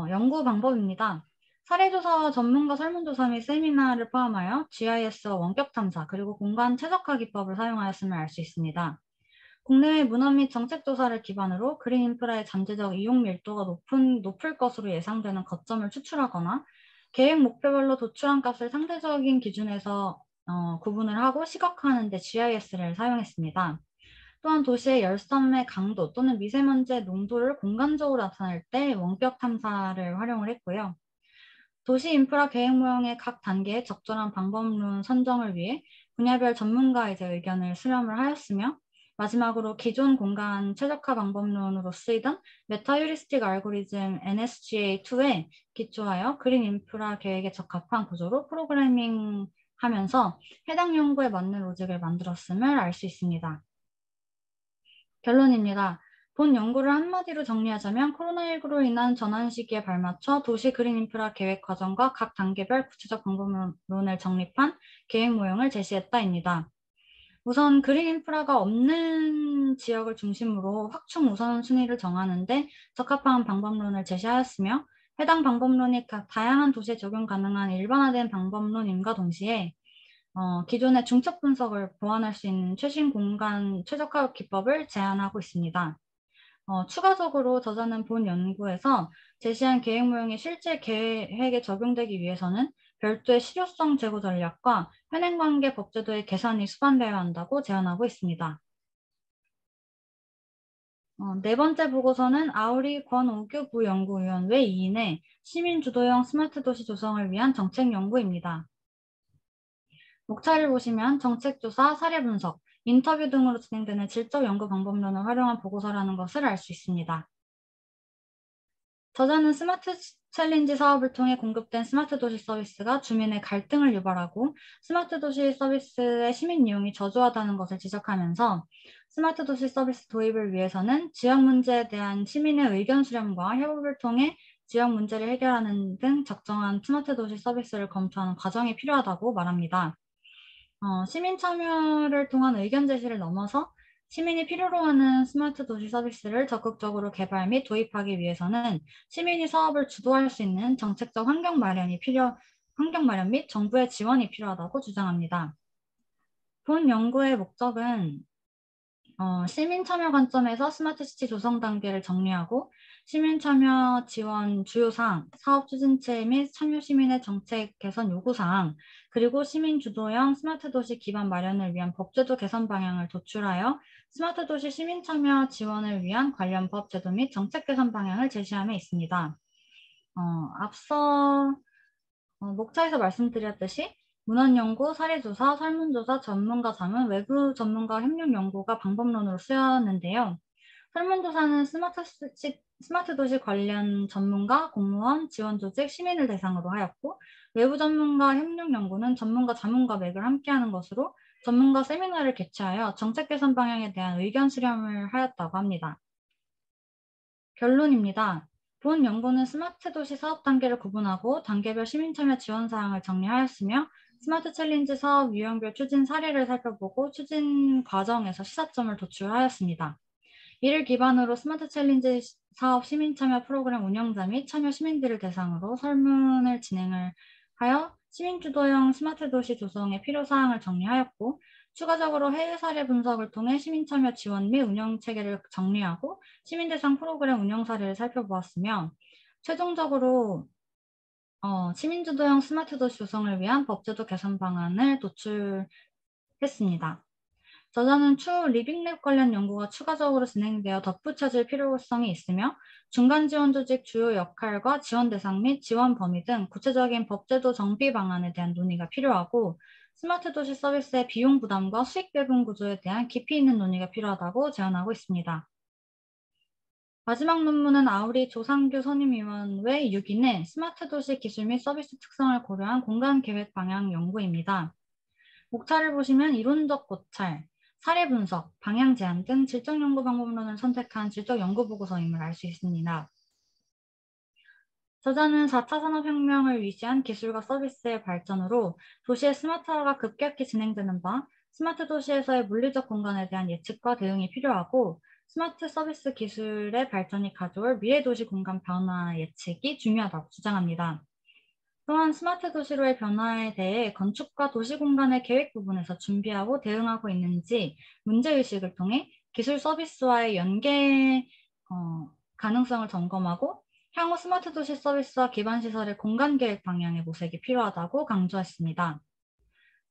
연구 방법입니다. 사례조사와 전문가 설문조사 및 세미나를 포함하여 GIS와 원격 탐사 그리고 공간 최적화 기법을 사용하였음을 알 수 있습니다. 국내외 문헌 및 정책 조사를 기반으로 그린 인프라의 잠재적 이용 밀도가 높을 것으로 예상되는 거점을 추출하거나 계획 목표별로 도출한 값을 상대적인 기준에서 구분을 하고 시각화하는 데 GIS를 사용했습니다. 또한 도시의 열섬의 강도 또는 미세먼지의 농도를 공간적으로 나타낼 때 원격 탐사를 활용을 했고요. 도시 인프라 계획 모형의 각 단계의 적절한 방법론 선정을 위해 분야별 전문가의 의견을 수렴을 하였으며 마지막으로 기존 공간 최적화 방법론으로 쓰이던 메타 휴리스틱 알고리즘 NSGA2에 기초하여 그린 인프라 계획에 적합한 구조로 프로그래밍 하면서 해당 연구에 맞는 로직을 만들었음을 알 수 있습니다. 결론입니다. 본 연구를 한마디로 정리하자면 코로나19로 인한 전환 시기에 발맞춰 도시 그린 인프라 계획 과정과 각 단계별 구체적 방법론을 정립한 계획 모형을 제시했다입니다. 우선 그린 인프라가 없는 지역을 중심으로 확충 우선순위를 정하는데 적합한 방법론을 제시하였으며 해당 방법론이 각 다양한 도시에 적용 가능한 일반화된 방법론임과 동시에 기존의 중첩 분석을 보완할 수 있는 최신 공간 최적화 기법을 제안하고 있습니다. 추가적으로 저자는 본 연구에서 제시한 계획 모형이 실제 계획에 적용되기 위해서는 별도의 실효성 제고 전략과 현행관계 법제도의 개선이 수반되어야 한다고 제안하고 있습니다. 네 번째 보고서는 아우리 권오규 부연구위원 외 2인의 시민주도형 스마트 도시 조성을 위한 정책 연구입니다. 목차를 보시면 정책조사, 사례분석, 인터뷰 등으로 진행되는 질적 연구 방법론을 활용한 보고서라는 것을 알 수 있습니다. 저자는 스마트 챌린지 사업을 통해 공급된 스마트 도시 서비스가 주민의 갈등을 유발하고 스마트 도시 서비스의 시민 이용이 저조하다는 것을 지적하면서 스마트 도시 서비스 도입을 위해서는 지역 문제에 대한 시민의 의견 수렴과 협업을 통해 지역 문제를 해결하는 등 적정한 스마트 도시 서비스를 검토하는 과정이 필요하다고 말합니다. 시민 참여를 통한 의견 제시를 넘어서 시민이 필요로 하는 스마트 도시 서비스를 적극적으로 개발 및 도입하기 위해서는 시민이 사업을 주도할 수 있는 정책적 환경 마련 및 정부의 지원이 필요하다고 주장합니다. 본 연구의 목적은 시민 참여 관점에서 스마트 시티 조성 단계를 정리하고 시민 참여 지원 주요 사항, 사업 추진체 및 참여 시민의 정책 개선 요구 사항, 그리고 시민 주도형 스마트 도시 기반 마련을 위한 법제도 개선 방향을 도출하여 스마트 도시 시민 참여 지원을 위한 관련 법 제도 및 정책 개선 방향을 제시함에 있습니다. 앞서 목차에서 말씀드렸듯이 문헌연구, 사례조사, 설문조사, 전문가 자문, 외부 전문가 협력 연구가 방법론으로 쓰였는데요. 설문조사는 스마트 도시 관련 전문가, 공무원, 지원조직, 시민을 대상으로 하였고, 외부 전문가 협력 연구는 전문가 자문과 맥을 함께하는 것으로 전문가 세미나를 개최하여 정책 개선 방향에 대한 의견 수렴을 하였다고 합니다. 결론입니다. 본 연구는 스마트 도시 사업 단계를 구분하고 단계별 시민 참여 지원 사항을 정리하였으며 스마트 챌린지 사업 유형별 추진 사례를 살펴보고 추진 과정에서 시사점을 도출하였습니다. 이를 기반으로 스마트 챌린지 사업 시민 참여 프로그램 운영자 및 참여 시민들을 대상으로 설문을 진행을 하여 시민 주도형 스마트 도시 조성의 필요 사항을 정리하였고 추가적으로 해외 사례 분석을 통해 시민 참여 지원 및 운영 체계를 정리하고 시민 대상 프로그램 운영 사례를 살펴보았으며 최종적으로 시민 주도형 스마트 도시 조성을 위한 법제도 개선 방안을 도출했습니다. 저자는 추후 리빙랩 관련 연구가 추가적으로 진행되어 덧붙여질 필요성이 있으며 중간 지원 조직 주요 역할과 지원 대상 및 지원 범위 등 구체적인 법제도 정비 방안에 대한 논의가 필요하고 스마트 도시 서비스의 비용 부담과 수익 배분 구조에 대한 깊이 있는 논의가 필요하다고 제안하고 있습니다. 마지막 논문은 아우리 조상규 선임위원회 6인의 스마트 도시 기술 및 서비스 특성을 고려한 공간 계획 방향 연구입니다. 목차를 보시면 이론적 고찰, 사례 분석, 방향 제안 등 질적 연구 방법론을 선택한 질적 연구 보고서임을 알 수 있습니다. 저자는 4차 산업혁명을 위시한 기술과 서비스의 발전으로 도시의 스마트화가 급격히 진행되는 바 스마트 도시에서의 물리적 공간에 대한 예측과 대응이 필요하고 스마트 서비스 기술의 발전이 가져올 미래 도시 공간 변화 예측이 중요하다고 주장합니다. 또한 스마트 도시로의 변화에 대해 건축과 도시 공간의 계획 부분에서 준비하고 대응하고 있는지 문제의식을 통해 기술 서비스와의 연계 가능성을 점검하고 향후 스마트 도시 서비스와 기반 시설의 공간 계획 방향의 모색이 필요하다고 강조했습니다.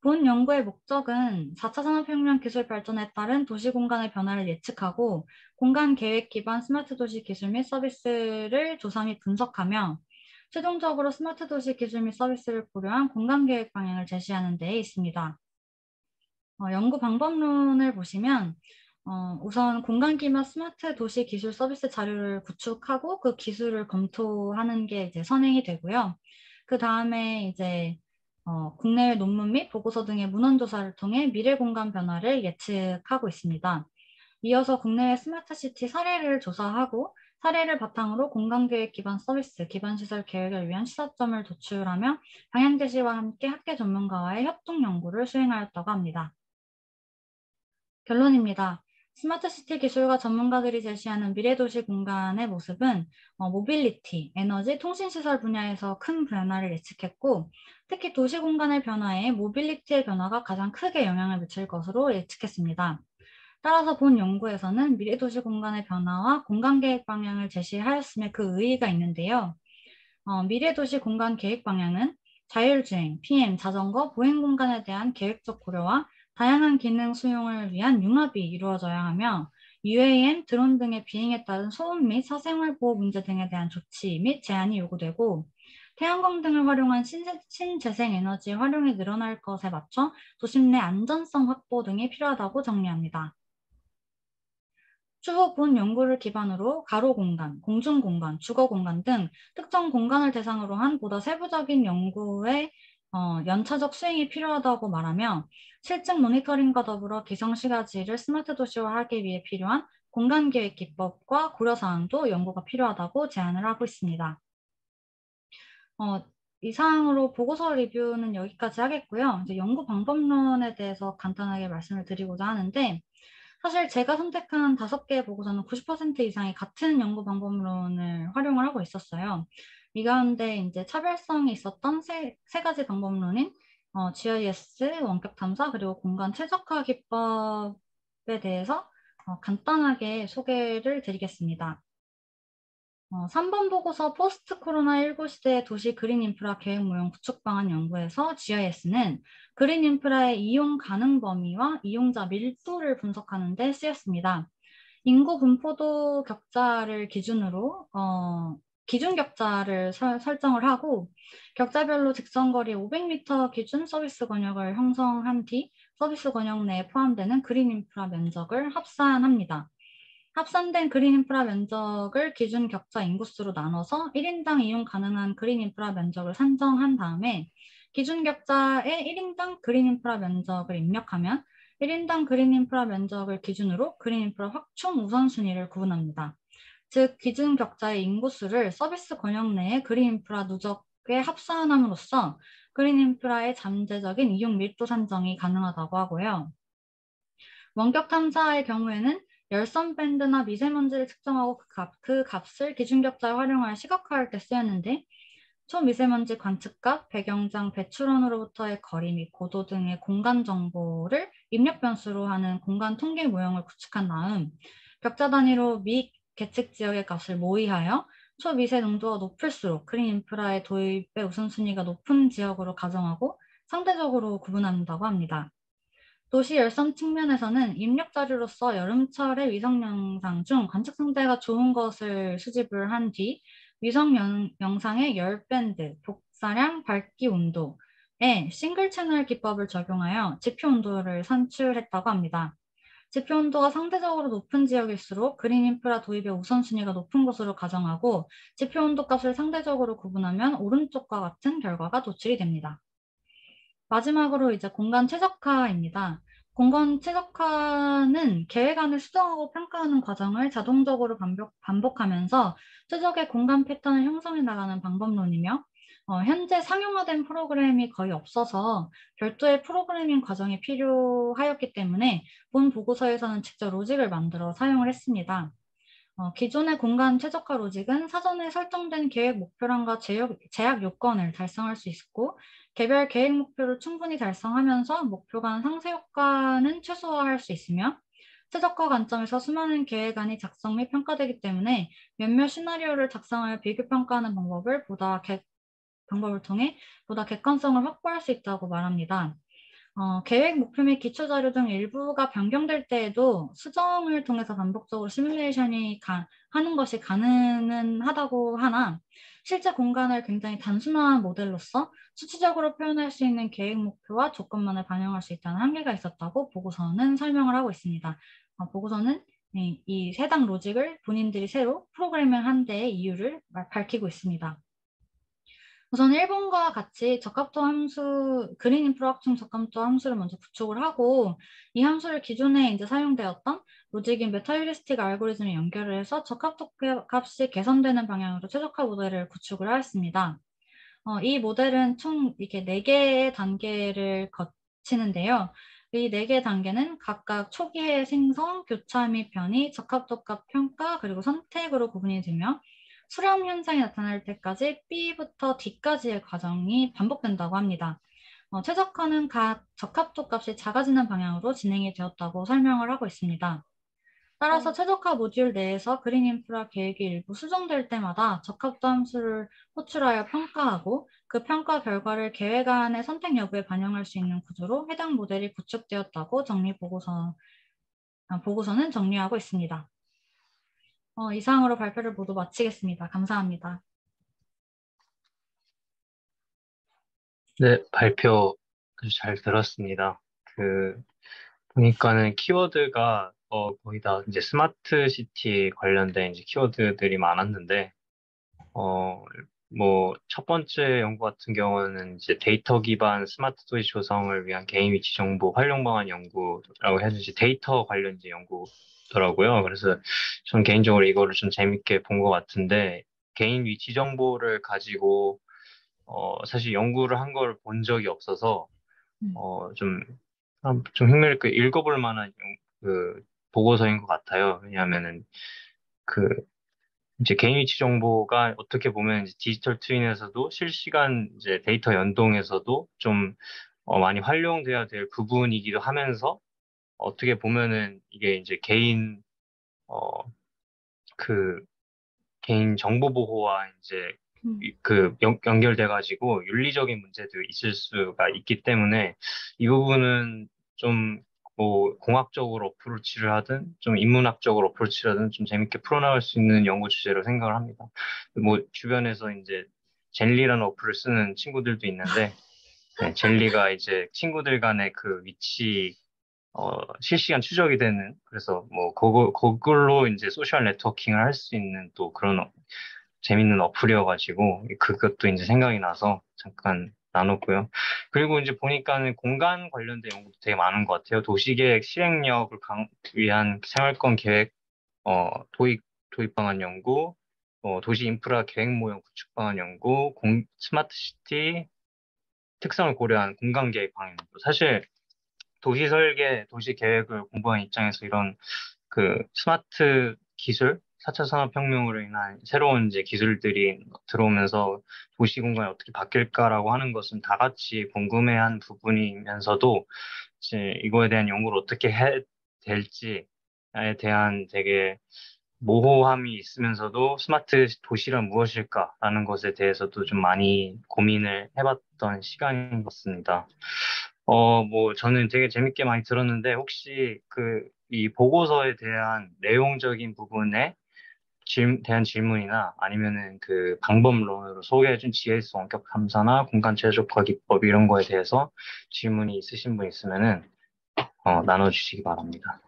본 연구의 목적은 4차 산업혁명 기술 발전에 따른 도시 공간의 변화를 예측하고 공간 계획 기반 스마트 도시 기술 및 서비스를 조사 및 분석하며 최종적으로 스마트 도시 기술 및 서비스를 고려한 공간 계획 방향을 제시하는 데 있습니다. 연구 방법론을 보시면 우선 공간 기반 스마트 도시 기술 서비스 자료를 구축하고 그 기술을 검토하는 게 이제 선행이 되고요. 그 다음에 이제 국내외 논문 및 보고서 등의 문헌 조사를 통해 미래 공간 변화를 예측하고 있습니다. 이어서 국내외 스마트 시티 사례를 조사하고 사례를 바탕으로 공간계획 기반 서비스, 기반 시설 계획을 위한 시사점을 도출하며 방향 제시와 함께 학계 전문가와의 협동 연구를 수행하였다고 합니다. 결론입니다. 스마트 시티 기술과 전문가들이 제시하는 미래 도시 공간의 모습은 모빌리티, 에너지, 통신시설 분야에서 큰 변화를 예측했고 특히 도시 공간의 변화에 모빌리티의 변화가 가장 크게 영향을 미칠 것으로 예측했습니다. 따라서 본 연구에서는 미래 도시 공간의 변화와 공간 계획 방향을 제시하였음에 그 의의가 있는데요. 미래 도시 공간 계획 방향은 자율주행, PM, 자전거, 보행 공간에 대한 계획적 고려와 다양한 기능 수용을 위한 융합이 이루어져야 하며 UAM, 드론 등의 비행에 따른 소음 및 사생활 보호 문제 등에 대한 조치 및 제한이 요구되고 태양광 등을 활용한 신재생 에너지 활용이 늘어날 것에 맞춰 도심 내 안전성 확보 등이 필요하다고 정리합니다. 추후 본 연구를 기반으로 가로 공간, 공중 공간, 주거 공간 등 특정 공간을 대상으로 한 보다 세부적인 연구의 연차적 수행이 필요하다고 말하며 실증 모니터링과 더불어 기성시가지를 스마트 도시화하기 위해 필요한 공간계획 기법과 고려사항도 연구가 필요하다고 제안을 하고 있습니다. 이상으로 보고서 리뷰는 여기까지 하겠고요. 이제 연구 방법론에 대해서 간단하게 말씀을 드리고자 하는데 사실 제가 선택한 5개의 보고서는 90% 이상이 같은 연구 방법론을 활용을 하고 있었어요. 이 가운데 이제 차별성이 있었던 세 가지 방법론인 GIS, 원격 탐사, 그리고 공간 최적화 기법에 대해서 간단하게 소개를 드리겠습니다. 3번 보고서 포스트 코로나19 시대 도시 그린 인프라 계획 모형 구축 방안 연구에서 GIS는 그린 인프라의 이용 가능 범위와 이용자 밀도를 분석하는 데 쓰였습니다. 인구 분포도 격자를 기준으로 기준 격자를 설정을 하고 격자별로 직선거리 500m 기준 서비스 권역을 형성한 뒤 서비스 권역 내에 포함되는 그린 인프라 면적을 합산합니다. 합산된 그린 인프라 면적을 기준 격자 인구수로 나눠서 1인당 이용 가능한 그린 인프라 면적을 산정한 다음에 기준 격자의 1인당 그린 인프라 면적을 입력하면 1인당 그린 인프라 면적을 기준으로 그린 인프라 확충 우선순위를 구분합니다. 즉 기준 격자의 인구수를 서비스 권역 내의 그린 인프라 누적에 합산함으로써 그린 인프라의 잠재적인 이용 밀도 산정이 가능하다고 하고요. 원격 탐사의 경우에는 열선 밴드나 미세먼지를 측정하고 그 값을 기준 격자에 활용하여 시각화할 때 쓰였는데 초미세먼지 관측값, 배경장, 배출원으로부터의 거리 및 고도 등의 공간 정보를 입력 변수로 하는 공간 통계 모형을 구축한 다음 격자 단위로 미 계측 지역의 값을 모의하여 초미세 농도가 높을수록 그린 인프라의 도입의 우선순위가 높은 지역으로 가정하고 상대적으로 구분한다고 합니다. 도시 열섬 측면에서는 입력 자료로서 여름철의 위성 영상 중 관측 상태가 좋은 것을 수집을 한 뒤 위성 영상의 열 밴드, 복사량, 밝기 온도에 싱글 채널 기법을 적용하여 지표 온도를 산출했다고 합니다. 지표 온도가 상대적으로 높은 지역일수록 그린 인프라 도입의 우선순위가 높은 것으로 가정하고 지표 온도 값을 상대적으로 구분하면 오른쪽과 같은 결과가 도출이 됩니다. 마지막으로 이제 공간 최적화입니다. 공간 최적화는 계획안을 수정하고 평가하는 과정을 자동적으로 반복하면서 최적의 공간 패턴을 형성해 나가는 방법론이며 현재 상용화된 프로그램이 거의 없어서 별도의 프로그래밍 과정이 필요하였기 때문에 본 보고서에서는 직접 로직을 만들어 사용을 했습니다. 기존의 공간 최적화 로직은 사전에 설정된 계획 목표량과 제약 요건을 달성할 수 있었고 개별 계획 목표를 충분히 달성하면서 목표 간 상쇄 효과는 최소화할 수 있으며 최적화 관점에서 수많은 계획안이 작성 및 평가되기 때문에 몇몇 시나리오를 작성하여 비교 평가하는 방법을 통해 보다 객관성을 확보할 수 있다고 말합니다. 계획 목표 및 기초자료 등 일부가 변경될 때에도 수정을 통해서 반복적으로 시뮬레이션이 하는 것이 가능은 하다고 하나 실제 공간을 굉장히 단순한 모델로서 수치적으로 표현할 수 있는 계획 목표와 조건만을 반영할 수 있다는 한계가 있었다고 보고서는 설명을 하고 있습니다. 보고서는 이 해당 로직을 본인들이 새로 프로그래밍한 데의 이유를 밝히고 있습니다. 우선 1번과 같이 적합도 함수, 그린 인프라 확충 적합도 함수를 먼저 구축을 하고 이 함수를 기존에 이제 사용되었던 로직인 메타휴리스틱 알고리즘에 연결을 해서 적합도 값이 개선되는 방향으로 최적화 모델을 구축을 하였습니다. 이 모델은 총 이렇게 4개의 단계를 거치는데요. 이 4개의 단계는 각각 초기의 생성, 교차 및 변이, 적합도 값 평가, 그리고 선택으로 구분이 되며 수렴 현상이 나타날 때까지 B부터 D까지의 과정이 반복된다고 합니다. 최적화는 각 적합도 값이 작아지는 방향으로 진행이 되었다고 설명을 하고 있습니다. 따라서 최적화 모듈 내에서 그린 인프라 계획이 일부 수정될 때마다 적합도 함수를 호출하여 평가하고 그 평가 결과를 계획안의 선택 여부에 반영할 수 있는 구조로 해당 모델이 구축되었다고 보고서는 정리하고 있습니다. 이상으로 발표를 모두 마치겠습니다. 감사합니다. 네, 발표 아주 잘 들었습니다. 보니까는 키워드가 거의 다 이제 스마트 시티 관련된 이제 키워드들이 많았는데, 뭐, 첫 번째 연구 같은 경우는 이제 데이터 기반 스마트 도시 조성을 위한 개인 위치 정보 활용 방안 연구라고 해서 이제 데이터 관련 이제 연구더라고요. 그래서 전 개인적으로 이거를 좀 재밌게 본 것 같은데, 개인 위치 정보를 가지고, 사실 연구를 한 걸 본 적이 없어서, 좀, 좀 흥미롭게 읽어볼 만한 보고서인 것 같아요. 왜냐하면은 그 이제 개인 위치 정보가 어떻게 보면 이제 디지털 트윈에서도 실시간 이제 데이터 연동에서도 좀 많이 활용돼야 될 부분이기도 하면서 어떻게 보면은 이게 이제 어, 그 개인 정보 보호와 이제 음. 연결돼가지고 윤리적인 문제도 있을 수가 있기 때문에 이 부분은 좀 뭐 공학적으로 어프로치를 하든 좀 인문학적으로 어프로치를 하든 좀 재밌게 풀어나갈 수 있는 연구 주제로 생각을 합니다. 뭐 주변에서 이제 젤리라는 어플을 쓰는 친구들도 있는데 네, 젤리가 이제 친구들 간의 그 위치 실시간 추적이 되는, 그래서 뭐, 그걸로 이제 소셜 네트워킹을 할 수 있는 또 그런 재밌는 어플이어가지고, 그것도 이제 생각이 나서 잠깐 나눴고요. 그리고 이제 보니까는 공간 관련된 연구도 되게 많은 것 같아요. 도시계획 실행력을 위한 생활권 계획, 도입 방안 연구, 도시 인프라 계획 모형 구축 방안 연구, 스마트 시티 특성을 고려한 공간 계획 방안 연구. 사실 도시 설계, 도시 계획을 공부한 입장에서 이런 그 스마트 기술, 4차 산업혁명으로 인한 새로운 이제 기술들이 들어오면서 도시 공간이 어떻게 바뀔까라고 하는 것은 다 같이 궁금해한 부분이면서도 이제 이거에 대한 연구를 어떻게 해 될지에 대한 되게 모호함이 있으면서도 스마트 도시란 무엇일까라는 것에 대해서도 좀 많이 고민을 해봤던 시간인 것 같습니다. 뭐, 저는 되게 재밌게 많이 들었는데, 혹시 이 보고서에 대한 내용적인 부분에 대한 질문이나 아니면은 그 방법론으로 소개해준 GS 원격 감사나 공간 최적화 기법 이런 거에 대해서 질문이 있으신 분 있으면은, 나눠주시기 바랍니다.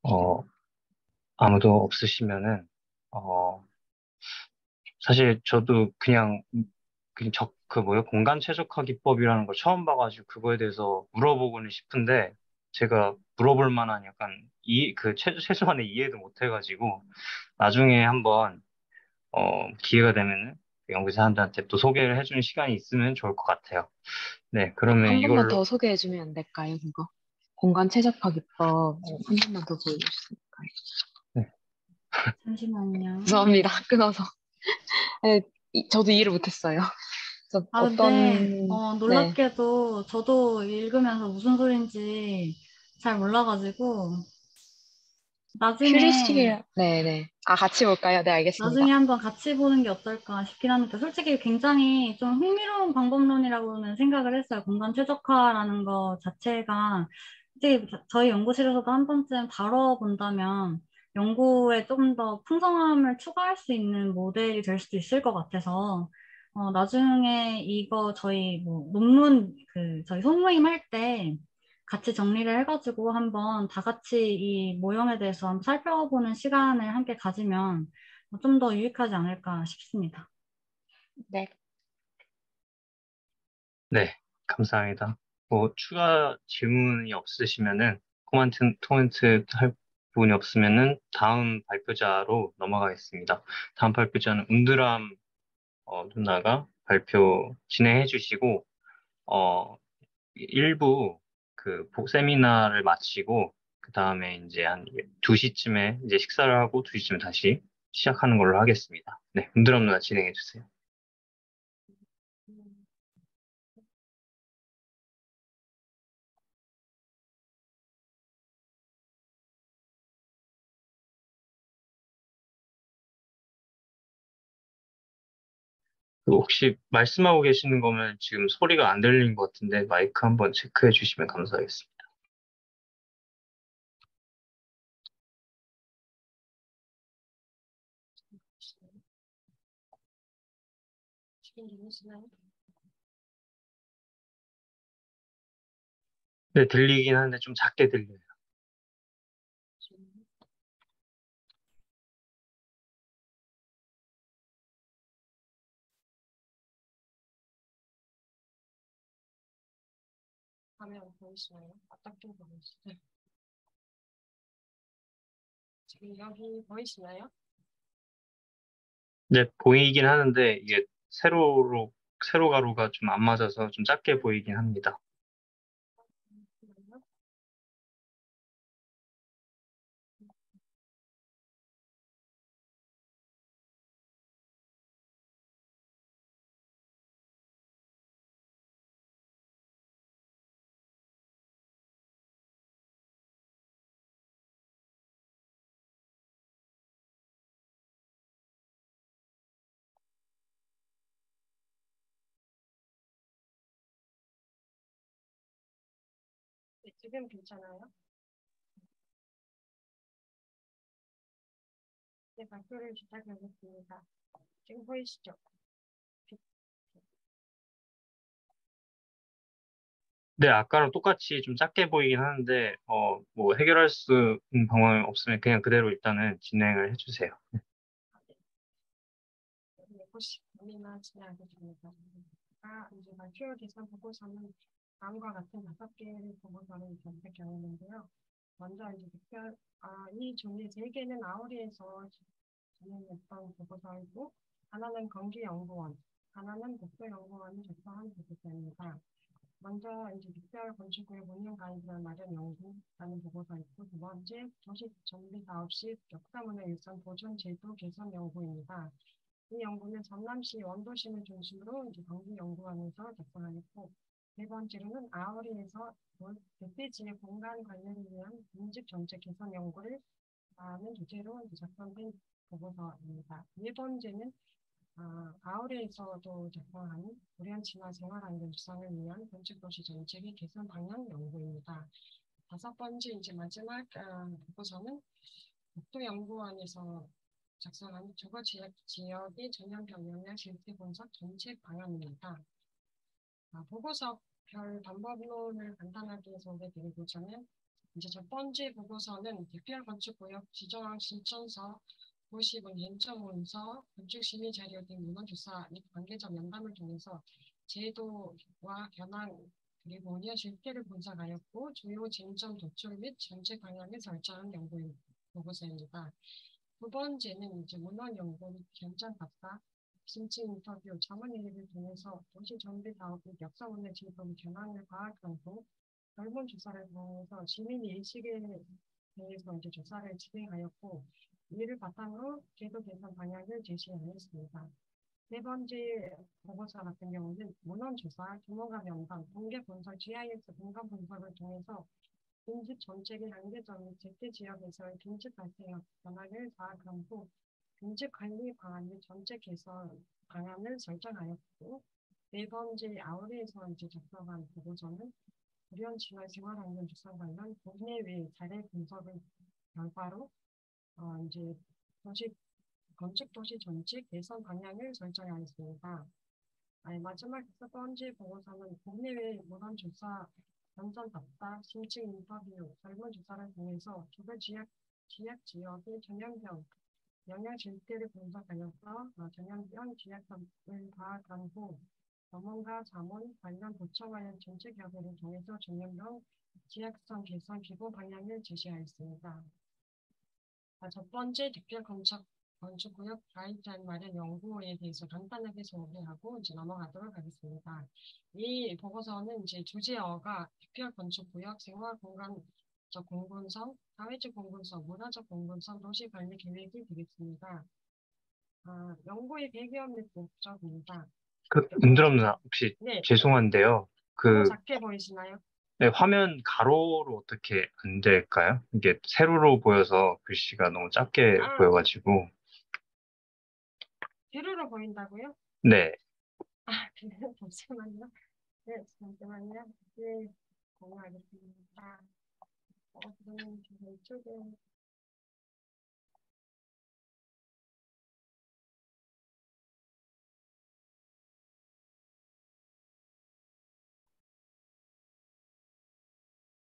어, 아무도 없으시면은, 어, 사실 저도 공간 최적화 기법이라는 걸 처음 봐가지고 그거에 대해서 물어보고는 싶은데, 제가 물어볼 만한 약간, 최소한의 이해도 못 해가지고, 나중에 한번, 기회가 되면은, 그 연구사람들한테 또 소개를 해주는 시간이 있으면 좋을 것 같아요. 네, 그러면 한 번만 이걸로, 더 소개해주면 안 될까요, 그거? 공간 최적화 기법 한 번만 더 보여주실 수 있을까요? 네, 잠시만요. 죄송합니다. 끊어서. 네, 저도 이해를 못했어요. 그래서 아, 근데, 네. 놀랍게도 저도 읽으면서 무슨 소린지 잘 몰라가지고, 나중에, 네네. 아, 같이 볼까요? 네, 나중에 알겠습니다. 한번 같이 보는 게 어떨까 싶긴 한데, 솔직히 굉장히 좀 흥미로운 방법론이라고는 생각을 했어요. 공간 최적화라는 거 자체가, 솔직히 저희 연구실에서도 한 번쯤 다뤄본다면, 연구에 좀 더 풍성함을 추가할 수 있는 모델이 될 수도 있을 것 같아서, 나중에 이거 저희 뭐 논문, 저희 소모임 할 때 같이 정리를 해가지고 한번 다 같이 이 모형에 대해서 한번 살펴보는 시간을 함께 가지면 좀 더 유익하지 않을까 싶습니다. 네. 네, 감사합니다. 뭐, 추가 질문이 없으시면은, 코멘트 할 부분이 없으면은, 다음 발표자로 넘어가겠습니다. 다음 발표자는 운드람 누나가 발표 진행해 주시고, 어, 일부 세미나를 마치고, 그 다음에 이제 한 2시쯤에 이제 식사를 하고 2시쯤에 다시 시작하는 걸로 하겠습니다. 네, 운드람 누나 진행해 주세요. 혹시 말씀하고 계시는 거면 지금 소리가 안 들리는 것 같은데 마이크 한번 체크해 주시면 감사하겠습니다. 네, 들리긴 하는데 좀 작게 들려요. 화면 보이시나요? 어떻게 보이시나요? 지금 여기 보이시나요? 네, 보이긴 하는데 이게 세로 가루가 좀 안 맞아서 좀 작게 보이긴 합니다. 잠시만요. 네, 지금 괜찮아요? 네, 발표를 시작하겠습니다. 지금 보이시죠? 네, 아까랑 똑같이 좀 작게 보이긴 하는데 뭐 해결할 수 있는 방법이 없으면 그냥 그대로 일단은 진행을 해주세요. 네, 혹시 고민만 진행하겠습니다. 이제 발표 계산 보고서는 다음과 같은 5개의 보고서를 선택해오는데요. 먼저 이제 이 종류 3개는 아우리에서 진행했던 보고서이고, 하나는 건기연구원, 하나는 국토연구원이 작성한 보고서입니다. 먼저 이제 특별건축구역 운영 가이드라인 마련 연구라는 보고서 있고, 두 번째 도시 정비 사업 시 역사문화 일선 보존 제도 개선 연구입니다. 이 연구는 전남시 원도심을 중심으로 이제 경기연구원에서 작성하였고, 네 번째로는 아우리에서 대피지의 공간 관리를 위한 인집 정책 개선 연구를 하는 주제로 이제 작성된 보고서입니다. 네 번째는 아우리에서도 작성한 불연 친화 생활 안전 주상을 위한 건축도시 정책의 개선 방향 연구입니다. 다섯 번째 이제 마지막 보고서는 국토연구원에서 작성한 주거 지역의 전면 변경량 실태 분석 정책 방향입니다. 보고서별 방법론을 간단하게 소개드리고자면 이제 첫 번째 보고서는 특별건축구역 지정학 신청서, 도시군 행정문서, 건축심의 자료 등 문헌조사 및 관계자 면담을 통해서 제도와 현황 그리고 운영 실태를 분석하였고 주요 쟁점 도출 및 정책 방향을 설정한 보고서입니다. 두 번째는 이제 문헌연구 및 현장 답사, 심층 인터뷰, 자문회의를 통해서 도시 정비 사업 및 역사문화 진품 현황을 파악하고 설문조사를 통해서 시민 인식에 대해서 이제 조사를 진행하였고 이를 바탕으로 제도 개선 방향을 제시하였습니다. 네 번째 보고서 같은 경우는 문헌조사, 규모가 면담, 공개 분석, GIS 공간 분석을 통해서 빈집 정책의 한계점 및 제때 지역에서의 빈집 발생 변화를 파악한 후 빈집 관리 방안 및 정책 개선 방안을 설정하였고 네 번째 아우리에서 이제 작성한 보고서는 불연 친화 생활 환경 조사 관련 국내외 사례 분석을 결과로 이제 도시 건축 도시 정책 개선 방향을 설정하였습니다. 마지막 첫 번째 보고서는 국내외 문헌 조사, 현장 답사, 심층 인터뷰, 설문조사를 통해서 주변 지역의 전염병, 영양 실태를 분석하여서 전염병 지역점을 파악한 후 전문가 자문 관련 부처와의 정책 협의를 통해서 전염병 지역성 개선 기본 방향을 제시하였습니다. 첫 번째 특별 건축구역 가이드라인 마련 연구에 대해서 간단하게 소개하고 이제 넘어가도록 하겠습니다. 이 보고서는 이제 주제어가 특별 건축구역 생활공간적 공군성, 사회적 공군성, 문화적 공군성, 도시관리 계획이 되겠습니다. 연구의 배경 및 목적입니다. 은드럼 누나 혹시 네, 죄송한데요. 너무 작게 보이시나요? 네, 화면 가로로 어떻게 안 될까요? 이게 세로로 보여서 글씨가 너무 작게 보여가지고. 세로로 보인다고요? 네. 잠시만요. 네, 잠시만요. 네, 공유하겠습니다. 그러면 이쪽에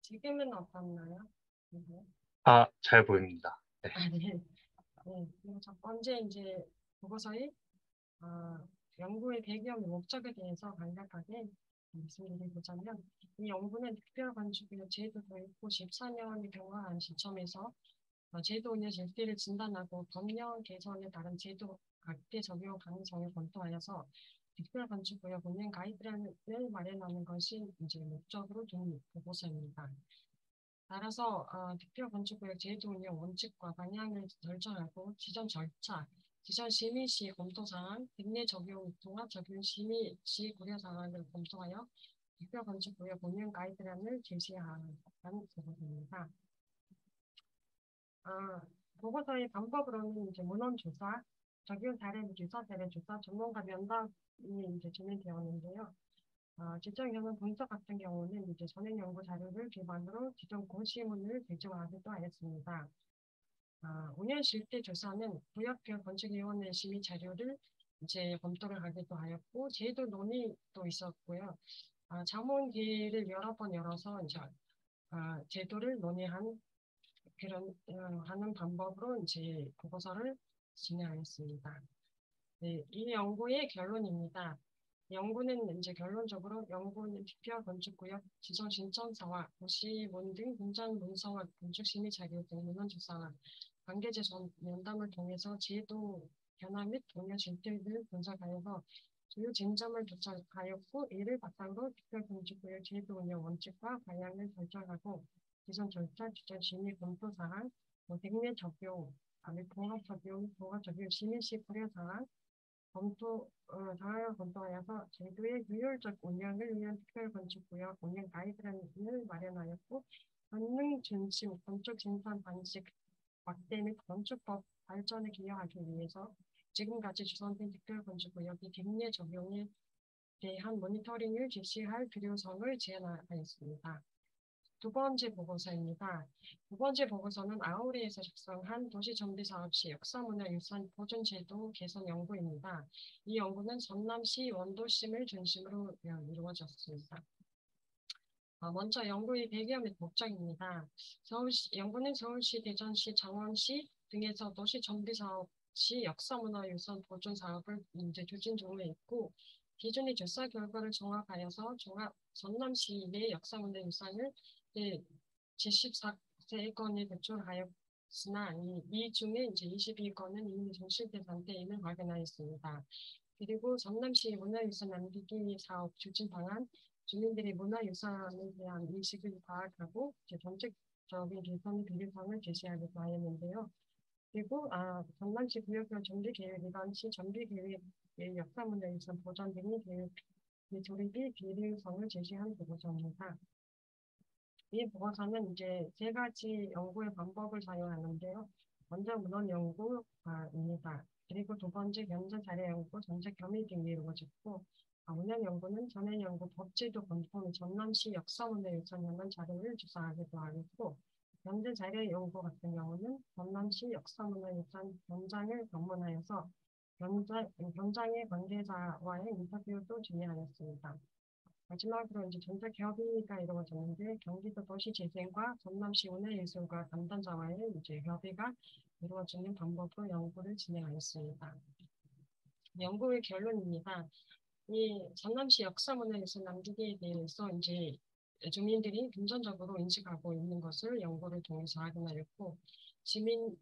지금은 어떻나요? 네. 잘 보입니다. 네. 네. 네. 그리고 첫 번째 이제 보고서의 연구의 배경 목적에 대해서 간략하게 말씀드리고자면 이 연구는 특별건축의 제도 도입 후 14년이 경과한 시점에서 제도 운영 실태를 진단하고 법령 개선에 따른 제도 각계 적용 가능성을 검토하여서 특별 건축구역 운영 가이드라인을 마련하는 것이 이제 목적으로 둔 보고서입니다. 따라서 특별 건축구역 제도 운영 원칙과 방향을 결정하고 지정 절차, 지정 심의 시 검토 사항, 특례 적용, 종합 적용 심의 시 고려 사항을 검토하여 특별 건축구역 운영 가이드라인을 제시하는 보고서입니다. 보고서의 방법으로는 이제 문헌 조사, 적용 사례 조사, 사례 조사, 전문가 면담이 이제 진행되었는데요. 지정형은 분석 같은 경우는 이제 전액 연구 자료를 기반으로 지정 고시문을 제정하기도 하였습니다. 운영 실태 조사는 구역별 건축위원회 심의 자료를 이제 검토를 하기도 하였고, 제도 논의도 있었고요. 자문회의를 여러 번 열어서 이제 제도를 논의한 그런 하는 방법으로 이제 보고서를 진행하였습니다. 네, 이 연구의 결론입니다. 연구는 이제 결론적으로 연구는 특별 건축구역 지정 신청서와 도시문 등 공장 문서와 건축 심의 자료 등 문헌 조사와 관계자 면담을 통해서 제도 변화 및 동료 실태를 분석하여서 주요 쟁점을 도착하였고 이를 바탕으로 특별 건축구역 제도 운영 원칙과 방향을 결정하고 기존 절차, 지정 심의 검토 사항, 백내 적용, 종합 적용 심의 시 고려 사항 사항을 검토하여서 제도의 효율적 운영을 위한 특별건축구역 운영 가이드라인을 마련하였고 권능 중심 건축 생산 방식 확대 및 건축법 발전에 기여하기 위해서 지금까지 주선된 특별건축구역이 뒷내 적용에 대한 모니터링을実施할 필요성을 제안하였습니다. 두 번째 보고서입니다. 두 번째 보고서는 아우리에서 작성한 도시정비사업 시 역사문화유산 보존제도 개선 연구입니다. 이 연구는 전남시 원도심을 중심으로 이루어졌습니다. 먼저 연구의 배경 및 목적입니다. 연구는 서울시, 대전시, 창원시 등에서 도시정비사업 시 역사문화유산 보존 사업을 이제 추진 중에 있고 기존의 조사 결과를 종합하여서 전남시 내 역사문화유산을 74건에 배출하였으나 이 중에 이제 22건은 이미 손실된 상태임을 확인하였습니다. 그리고 전남시 문화유산 남기기 사업 추진 방안, 주민들의 문화유산에 대한 인식을 파악하고 정책적인 개선의 필요성을 제시하기도 하였는데요. 그리고 전남시 구역별 정비계획 위반 시 정비계획의 역사문화유산 보전 등의 계획 조립이 필요성을 제시한 보고서입니다. 이 보고서는 이제 세 가지 연구의 방법을 사용하는데요. 먼저 문헌 연구입니다. 그리고 두 번째 현장 자료 연구, 전체 겸해 등이 이루어졌고, 문헌 연구는 전해 연구 법제도 검토 및 전남시 역사문화유산 관련 자료를 조사하기도 하겠고, 현재 자료 연구 같은 경우는 전남시 역사문화유산 현장을 방문하여서 현장의 관계자와의 인터뷰도 진행하였습니다. 마지막으로 이제 전체 협의가 이루어졌는데 경기도 도시재생과 전남시 문화예술가 담당자와의 이제 협의가 이루어지는 방법으로 연구를 진행하였습니다. 연구의 결론입니다. 이 전남시 역사문화유산 남기기에 대해서 이제 주민들이 금전적으로 인식하고 있는 것을 연구를 통해서 확인하였고 시민의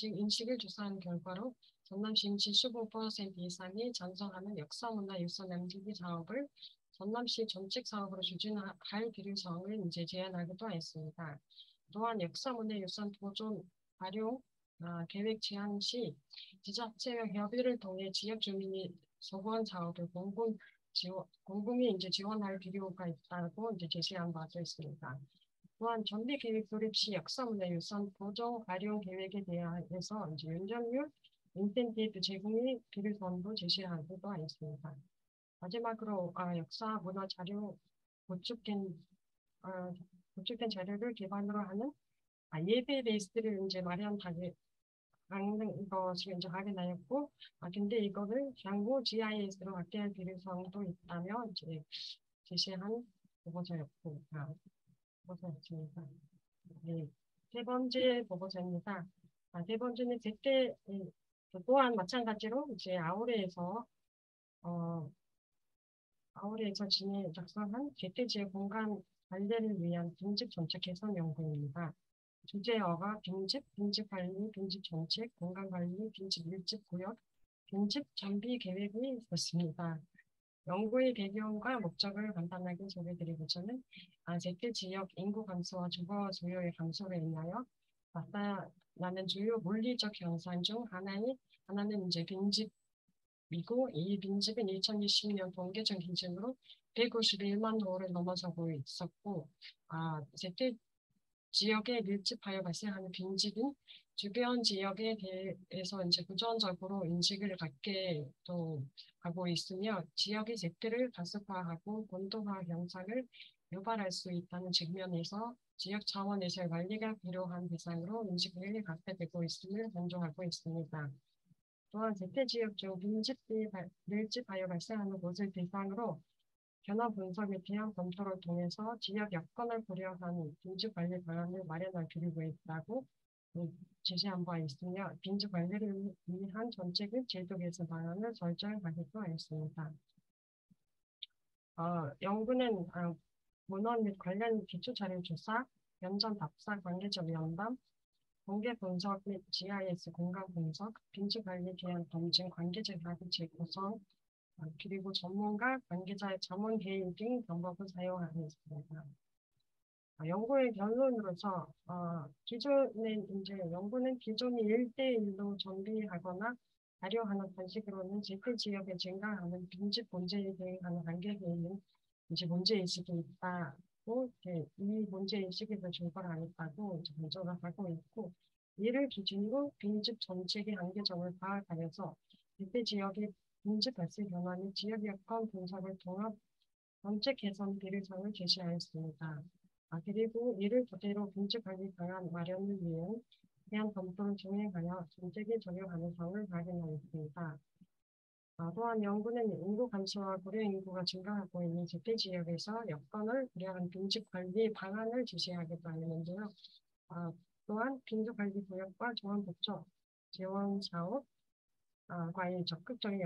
인식을 조사한 결과로 전남시 75% 이상이 찬성하는 역사문화유산 남기기 사업을 전남시 정책 사업으로 추진할 필요성을 이제 제안하기도 했습니다. 또한 역사문화유산 보존, 활용, 계획 제안 시 지자체와 협의를 통해 지역 주민이 소관 사업을 공공이 이제 지원할 필요가 있다고 이제 제시한 바도 있습니다. 또한 정비 계획 조립 시 역사문화유산 보존 활용 계획에 대해서 이제 연장률 인센티브 제공의 필요성도 제시하기도 하였습니다. 마지막으로 역사 문화 자료 구축된 자료를 기반으로 하는 예배 리스트를 이제 마련하는 것을 이제 확인하였고, 근데 이거를 향후 GIS로 확대할 필요성도 있다며 이제 제시한 보고서였습니다. 네, 세 번째 보고서입니다. 세 번째는 제때 또한 마찬가지로 이제 아우레에서 작성한 제때 지역 공간 관리를 위한 정책 정책 개선 연구입니다. 주제어가 빈집, 빈집관리, 빈집정책, 공간관리, 빈집 밀집구역, 빈집 정비 계획이 있었습니다. 연구의 배경과 목적을 간단하게 소개드리고자는 제트 지역 인구 감소와 주거 수요의 감소로 인하여 나타나는 주요 물리적 현상 중 하나는 이제 빈집이고, 이 빈집은 2020년 통계청 기준으로 151만 호를 넘어서고 있었고, 제트 지역에 밀집하여 발생하는 빈집은 주변 지역에 대해서 이제 부정적으로 인식을 갖게 또 하고 있으며, 지역의 재트를 가속화하고 본토화 현상을 유발할 수 있다는 측면에서 지역 차원에서의 관리가 필요한 대상으로 인식을 갖게 되고 있음을 강조하고 있습니다. 또한 재태 지역 중 밀집하여 발생하는 곳을 대상으로 변화 분석에 대한 검토를 통해서 지역 여건을 고려한 빈집 관리 방안을 마련할 필요가 있다고 제시한 바 있으며, 빈집 관리를 위한 정책의 제도 개선 방안을 설정하기도 하였습니다. 연구는 문헌 및 관련 기초 자료 조사, 연전 답사, 관계자 면담, 공개 분석 및 GIS 공간 분석, 빈집 관리에 대한 검증, 관계자 합의 재구성, 그리고 전문가, 관계자의 자문 회의 등 방법을 사용하고 있습니다. 연구의 결론으로서 연구는 기존의 1대1로 정비하거나 발효하는 방식으로는 재택 지역에 증가하는 빈집 문제에 대응하는 단계에 있는 이제 문제의식이 있다고, 이 문제의식에서 출발하였다고 강조를 하고 있고, 이를 기준으로 빈집 정책의 한계점을 파악하면서 재택 지역의 빈집 발생 변화 및 지역 여건 분석을 통한 정책 개선 비례성을 제시하였습니다. 그리고 이를 토대로 빈집 관리 방안 마련을 위한 대한 검토를 진행하여 정책에 적용 가능성을 발견하였습니다. 또한 연구는 인구 감소와 고령 인구가 증가하고 있는 재택 지역에서 여건을 고려한 빈집 관리 방안을 제시하기도 하였는데요. 또한 빈집 관리 구역과 조합법적 재원 사업 과의 적극적인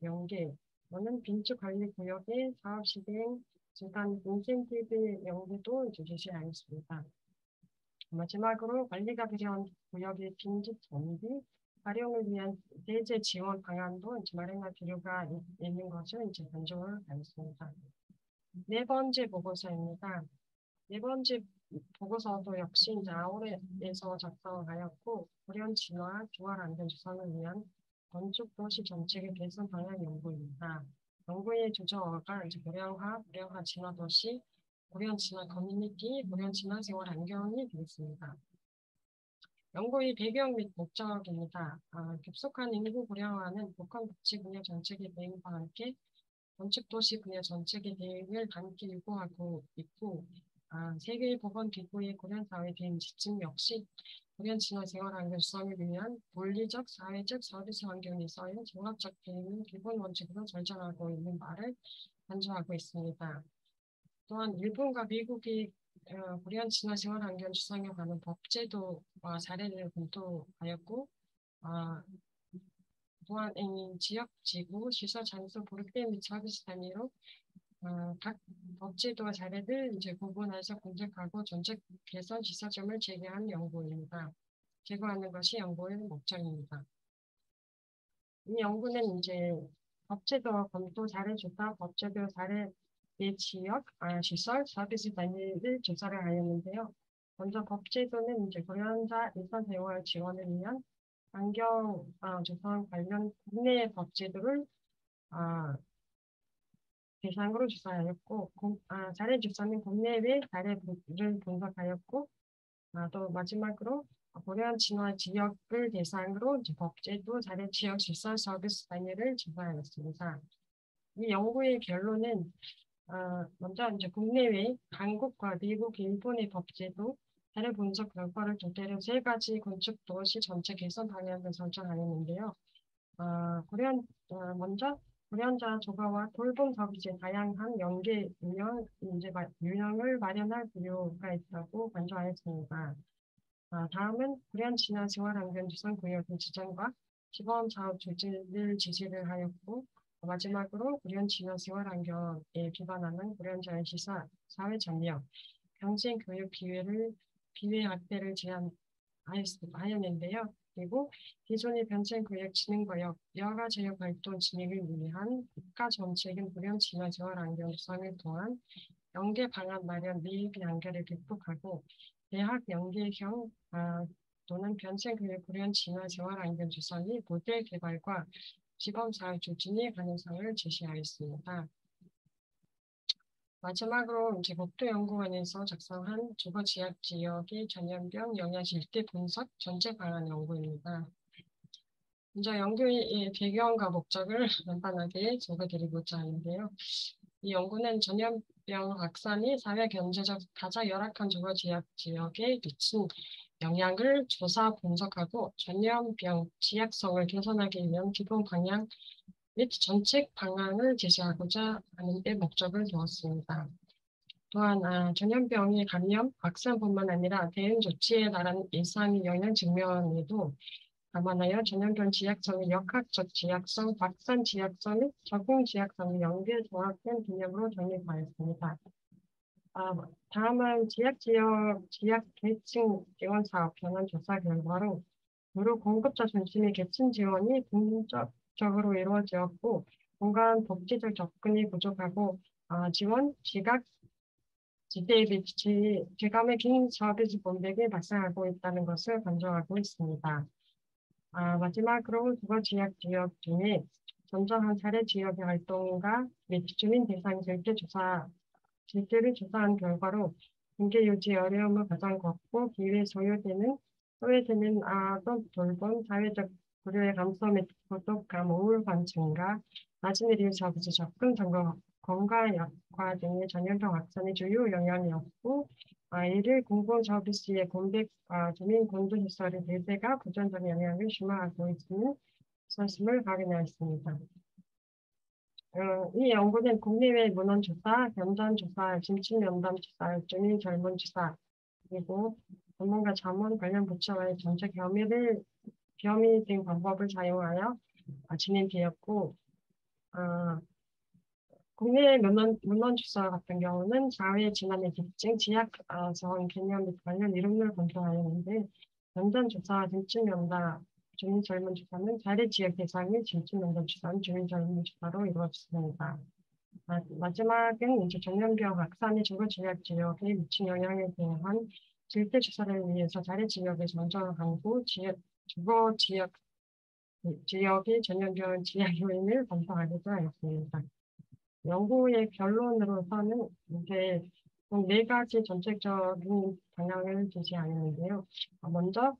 연계는 빈집 관리 구역의 사업 시행 중간 인센티브 연계도 제시하였습니다. 마지막으로 관리가 필요한 구역의 빈집 정비, 활용을 위한 대제 지원 방안도 마련할 필요가 있는 것을 강조를 하였습니다. 네 번째 보고서입니다. 네 번째 보고서도 역시 아울렛에서 작성하였고, 불연 진화, 주화 안전 조성을 위한 건축 도시 정책의 개선 방향 연구입니다. 연구의 주저어가 고령화 진화 도시, 불연 진화 커뮤니티, 불연 진화 생활 환경이 되겠습니다. 연구의 배경 및 목적입니다. 급속한 인구 고령화는 복합복지 분야 정책의 대응과 함께 건축도시 분야 정책의 대응을 함께 요구하고 있고, 세계보건기구의 고령사회 대응 지침 역시 고령 진화 생활 환경 수성을 위한 물리적, 사회적, 서비스 환경에서의 종합적 대응을 기본 원칙으로 설정하고 있는 바를 강조하고 있습니다. 또한 일본과 미국이 고령 진화 생활 환경 수성에 관한 법제도와 사례를 검토하였고, 또한 지역, 지구, 시설, 장소, 보르게 및 서비스 단위로 각 법제도와 사례를 구분해서 분석하고 정책 개선 시사점을 제기한 연구입니다. 제거하는 것이 연구의 목적입니다. 이 연구는 법제도와 검토 사례 조사, 법제도 사례 의 지역, 시설, 서비스 단위를 조사를 하였는데요. 먼저 법제도는 고령자 일상생활 지원을 위한 환경 조성 관련 국내 법제도를 대상으로 조사하였고, 사례 조사는 국내외 사례를 분석하였고, 또 마지막으로 고령 진화 지역을 대상으로 법제도, 사례 지역 시설 서비스 단위를 조사하였습니다. 이 연구의 결론은 먼저 국내외 한국과 미국, 일본의 법제도, 사례 분석 결과를 토대로 세 가지 건축 도시 전체 개선 방향을 설정하였는데요. 먼저 고령자 조가와 돌봄 서비스의 다양한 연계 유형을 마련할 필요가 있다고 강조하였습니다. 다음은 고령 진화 생활 환경 조성 구역의 지정과 시범 사업 조직을 지시를 하였고, 마지막으로 고령 진화 생활 환경에 기반하는 고령자의 시설, 사회 참여, 평생 교육 기회를 비회 확대를 제안하였는데요. 그리고 기존의 변遷구역 진흥구역 여가 제휴 활동 진행을 위한 국가 정책은 불연 진화 재활 환경 조성을 통한 연계 방안 마련 미입 연계를 극복하고 대학 연계형 또는 변遷구역 불연 진화 재활 환경 조성의 모델 개발과 시범사업 추진의 가능성을 제시하였습니다. 마지막으로 이제 국토연구원에서 작성한 주거 지역 지역의 전염병 영향 실태 분석 전체 방안 연구입니다. 먼저 연구의 배경과 목적을 간단하게 적어드리고자 하는데요. 이 연구는 전염병 확산이 사회 경제적 가장 열악한 주거 지역에 미친 영향을 조사 분석하고 전염병 취약성을 개선하기 위한 기본 방향 및 정책 방안을 제시하고자 하는 데 목적을 두었습니다. 또한 전염병의 감염, 확산뿐만 아니라 대응 조치에 따른 일상 영향 측면에도 감안하여 전염병 지약성의 역학적 지약성, 확산 지약성 및 적응 지약성의 연계 종합된 개념으로 정립하였습니다. 다음은 지약 계층 지원 사업 현안 조사 결과로 주로 공급자 중심의 계층 지원이 긍정적으로 이루어졌고 공간 복지적 접근이 부족하고 지원, 지각, 지대비 지감의 긴 서비스 공백이 발생하고 있다는 것을 강조하고 있습니다. 마지막으로 주거 지역 중에 전정한 사례 지역의 활동가 및 주민 대상 실태를 조사한 결과로 경제 유지 어려움을 가장 걷고 기회 소외되는 또는 돌봄 사회적 고려의 감소 및 고독감 우울감 증가 낮은 의료 서비스 접근 건강 약화 등의 전염병 확산의 주요 영향이었고 이를 공공 서비스의 공백 주민 공동시설의 대세가 부정적인 영향을 심화하고 있는 것임을 확인하였습니다. 이 연구는 국내외 문헌조사, 현장조사, 진취면담조사, 주민 설문조사, 그리고 전문가 자문 관련 부처와의 정책 협의 등 방법을 사용하여 진행되었고, 국내 문헌조사 같은 경우는 사회 진화의 특징, 지역성 개념 및 관련 이론을 검토하였는데, 현장조사, 진취면담, 주민 설문조사는 사례 지역 대상의 진취면담조사는 주민 설문조사로 이루어졌습니다. 마지막은 이제 전염병 확산이 주거 지역 지역에 미친 영향에 대한 실태 조사를 위해서 사례 지역에 선정하고 주거 지역의 전염병 지역 요인을 검토하기도 하였습니다. 연구의 결론으로서는 이제 네 가지 전체적인 방향을 제시하였는데요. 먼저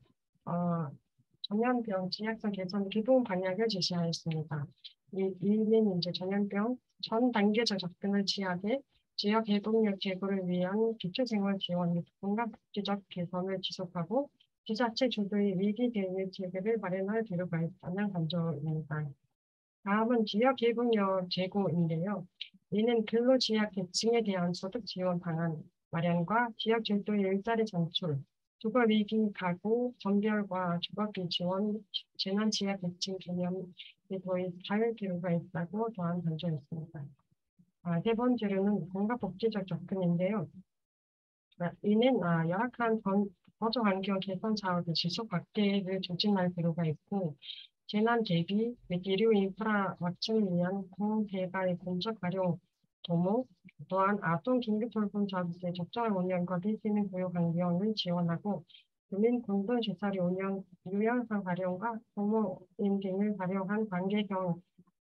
전염병 지역성 개선 기본 방향을 제시하였습니다. 이는 이제 전염병 전 단계적 접근을 취하되 지역 회복력 제고를 위한 기초생활 지원 및 건강복지적 개선을 지속하고 지자체 주도의 위기 대응 체계를 마련할 필요가 있다는 강조입니다. 다음은 지역 회복력 제고인데요. 이는 근로지역 계층에 대한 소득 지원 방안 마련과 지역 절도의 일자리 창출, 주거위기 가구 선별과 주거비 지원, 재난지역 계층 개념이 도입할 필요가 있다고 또한 강조했습니다. 세 번째로는 공간복지적 접근인데요. 이는 열악한 거주환경 개선 사업의 지속 확대를 촉진할 필요가 있고 재난 대비 및 의료 인프라 확충을 위한 공개발 공적 활용 도모 또한 아동 긴급 돌봄 서비스의 적절한 운영과 비시민 보호 환경을 지원하고 주민 공동 시설의 운영 유연성 활용과 도모인 등을 활용한 관계형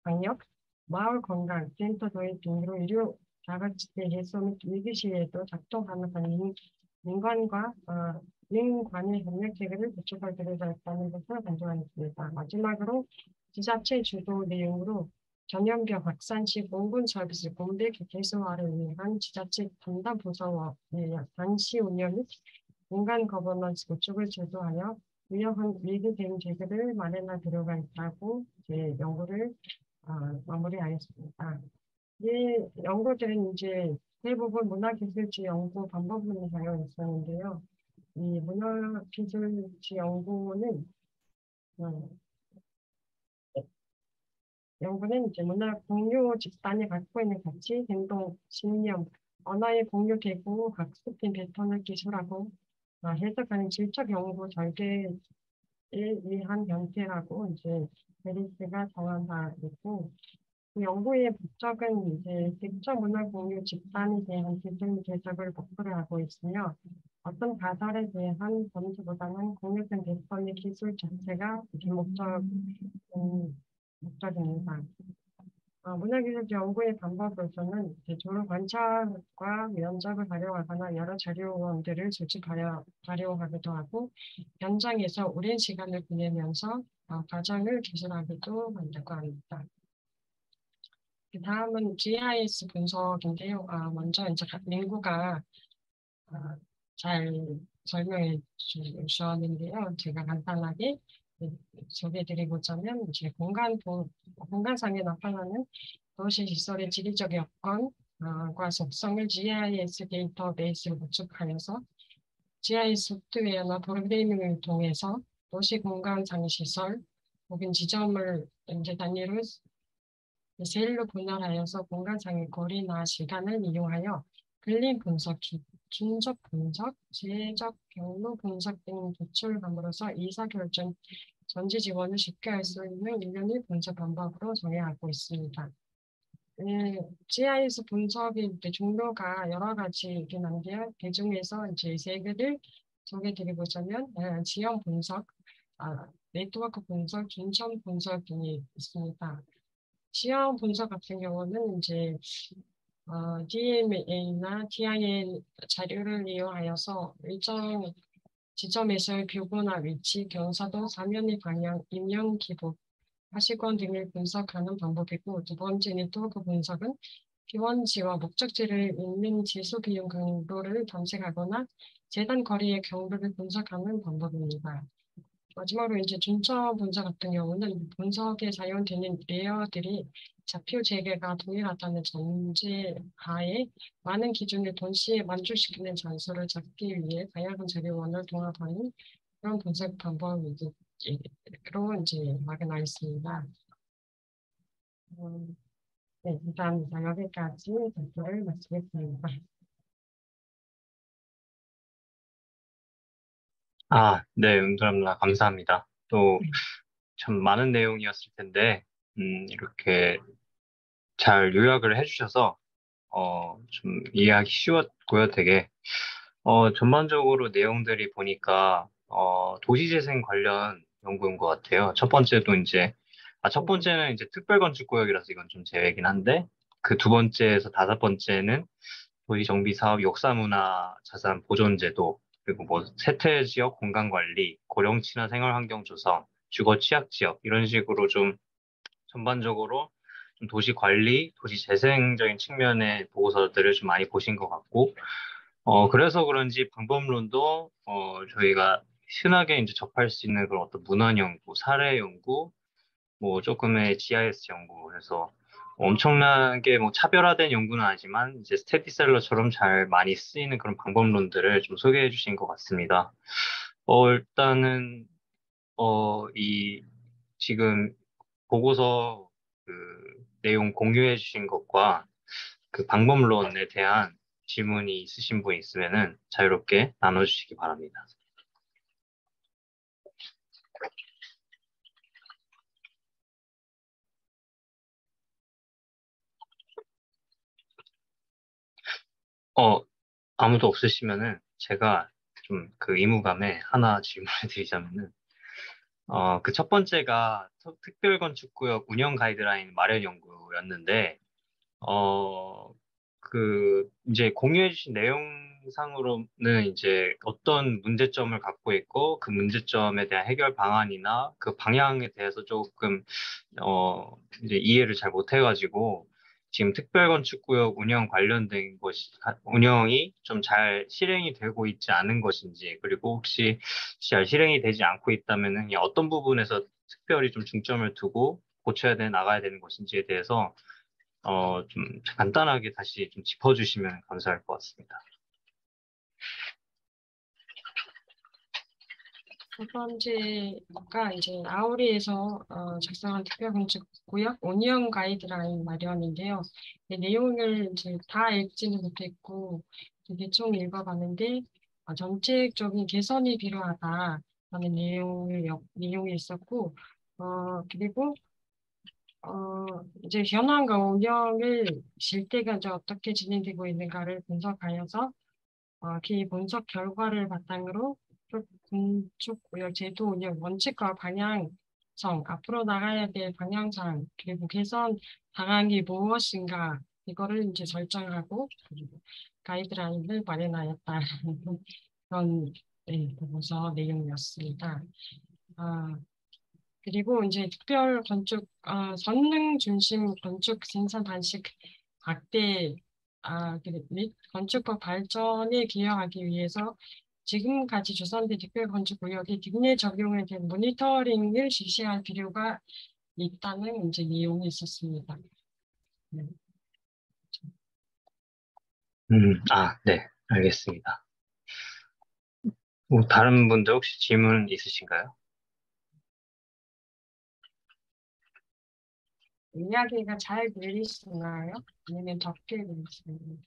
방역 마을 건강 센터 도입 등으로 의료 자가지대 해소 및 위기 시에도 작동하는 민관의 협력 체계를 구축할 필요가 있다는 것을 강조하였습니다. 마지막으로 지자체 주도 내용으로 전염병 확산 시 공군 서비스 공백 개선화를 위한 지자체 담당 부서의 당시 운영 및 공간 거버넌스 구축을 주도하여 유효한 위기 대응 체계를 마련할 필요가 있다고 연구를 마무리하였습니다. 이 연구들은 이제 대부분 문화기술지 연구 방법론을 사용했었는데요. 이 문화기술지 연구는 이제 문화 공유 집단이 갖고 있는 가치, 행동, 신념, 언어의 공유 계고 학습 및 패턴을 기술하고 해석하는 질적 연구 절개에 의한 형태라고 이제 베리스가 정한 바 있고, 이 연구의 목적은 이제 직접 문화 공유 집단에 대한 기준 개척을 목표로 하고 있으며, 어떤 가설에 대한 범주보다는 공유된 대선의 기술 자체가 이게 목적입니다. 문화기술 연구의 방법으로서는 이제 주로 관찰과 면접을 활용하거나 여러 자료원들을 수집하여 활용하기도 하고, 현장에서 오랜 시간을 보내면서 과정을 기술하기도 한다고 합니다. 그 다음은 GIS 분석인데요. 먼저 이제 민구가 잘 설명해 주셨는데요. 제가 간단하게 소개해드리고자면, 이제 공간상에 나타나는 도시 시설의 지리적 여건과 속성을 GIS 데이터베이스로 구축하여서 GIS 소프트웨어나 프로그래밍을 통해서 도시 공간상의 시설 혹은 지점을 이제 단위로 셀로 분할하여서 공간상의 거리나 시간을 이용하여 근린 분석, 긴접 분석, 지혜적 경로 분석 등을 도출함으로써 의사결정 전지 지원을 쉽게 할 수 있는 일련의 분석 방법으로 정의하고 있습니다. GIS 분석의 종류가 여러 가지이긴 한데요. 그 중에서 이제 세 개를 소개해드리고자면 지형 분석, 네트워크 분석, 중점 분석 등이 있습니다. 지형 분석 같은 경우는 이제 DMA나 TIN 자료를 이용하여서 일정 지점에서의 뷰구나 위치, 경사도, 사면의 방향, 임명 기복, 하시권 등을 분석하는 방법이고, 두 번째 네트워크 분석은 기원지와 목적지를 잇는 지수 비용 경로를 탐색하거나 재단 거리의 경로를 분석하는 방법입니다. 마지막으로 이제 중점 분석 같은 경우는 분석에 사용되는 레이어들이 좌표 재개가 동일하다는 전제 하에 많은 기준을 동시에 만족시키는 장소를 잡기 위해 다양한 자료원을 통합하는 그런 분석 방법으로 이제 막연하 있습니다. 네, 일단 여기까지 발표를 마치겠습니다. 네, 은솔 누나 감사합니다. 또 참 많은 내용이었을 텐데, 이렇게 잘 요약을 해주셔서, 좀 이해하기 쉬웠고요, 되게. 전반적으로 내용들이 보니까, 도시재생 관련 연구인 것 같아요. 첫 번째는 이제 특별건축구역이라서 이건 좀 제외긴 한데, 그 두 번째에서 다섯 번째는 도시정비사업 역사문화 자산 보존제도, 그리고 뭐 세태지역 공간관리, 고령친화 생활환경 조성, 주거 취약지역, 이런 식으로 좀 전반적으로 좀 도시 관리, 도시 재생적인 측면의 보고서들을 좀 많이 보신 것 같고, 그래서 그런지 방법론도, 저희가 흔하게 이제 접할 수 있는 그런 어떤 문헌 연구, 사례 연구, 뭐 조금의 GIS 연구 해서 엄청나게 뭐 차별화된 연구는 아니지만 이제 스테디셀러처럼 잘 많이 쓰이는 그런 방법론들을 좀 소개해 주신 것 같습니다. 일단은 이 지금 보고서 그 내용 공유해 주신 것과 그 방법론에 대한 질문이 있으신 분 있으면은 자유롭게 나눠주시기 바랍니다. 아무도 없으시면은 제가 좀 그 의무감에 하나 질문을 드리자면은, 그 첫 번째가 특별건축구역 운영 가이드라인 마련 연구였는데, 이제 공유해주신 내용상으로는 이제 어떤 문제점을 갖고 있고, 그 문제점에 대한 해결 방안이나 그 방향에 대해서 조금, 이제 이해를 잘 못해가지고, 지금 특별건축구역 운영 관련된 운영이 좀 잘 실행이 되고 있지 않은 것인지, 그리고 혹시 잘 실행이 되지 않고 있다면은 어떤 부분에서 특별히 좀 중점을 두고 나가야 되는 것인지에 대해서 좀 간단하게 다시 좀 짚어주시면 감사할 것 같습니다. 첫 번째가 이제 아우리에서 작성한 특별건축구역 운영 가이드라인 마련인데요. 내용을 이제 다 읽지는 못했고 대충 읽어봤는데 정책적인 개선이 필요하다라는 내용이 있었고, 그리고 이제 현황과 운영을 실태가 이제 어떻게 진행되고 있는가를 분석하여서 그 분석 결과를 바탕으로 건축구역 제도 운영 원칙과 방향성, 앞으로 나가야 될 방향상, 그리고 개선 방안이 무엇인가, 이거를 이제 설정하고, 그리고 가이드라인을 마련하였다. 그런, 네, 보고서 내용이었습니다. 그리고 이제 특별 건축, 성능 중심 건축 생산 방식 확대, 및 건축법 발전에 기여하기 위해서 지금까지 조성된 특별 건축 구역의 특례 적용에 대한 모니터링을 실시할 필요가 있다는 이제 내용이 있었습니다. 네. 네, 알겠습니다. 뭐 다른 분들 혹시 질문 있으신가요? 이야기가 잘 들리시나요? 아니면 적게 들리시나요?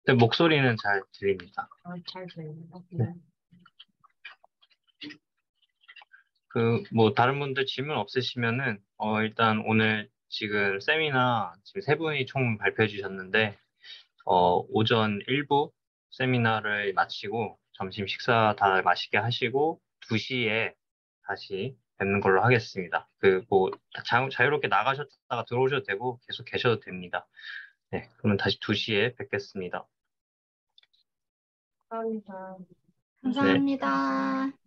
네, 목소리는 잘 들립니다. 잘 들려요. 네. 뭐 다른 분들 질문 없으시면은 일단 오늘 지금 세미나 지금 세 분이 총 발표해 주셨는데 오전 1부 세미나를 마치고 점심 식사 다 맛있게 하시고 2시에 다시 뵙는 걸로 하겠습니다. 뭐 자유롭게 나가셨다가 들어오셔도 되고 계속 계셔도 됩니다. 네, 그러면 다시 2시에 뵙겠습니다. 감사합니다. 네. 감사합니다.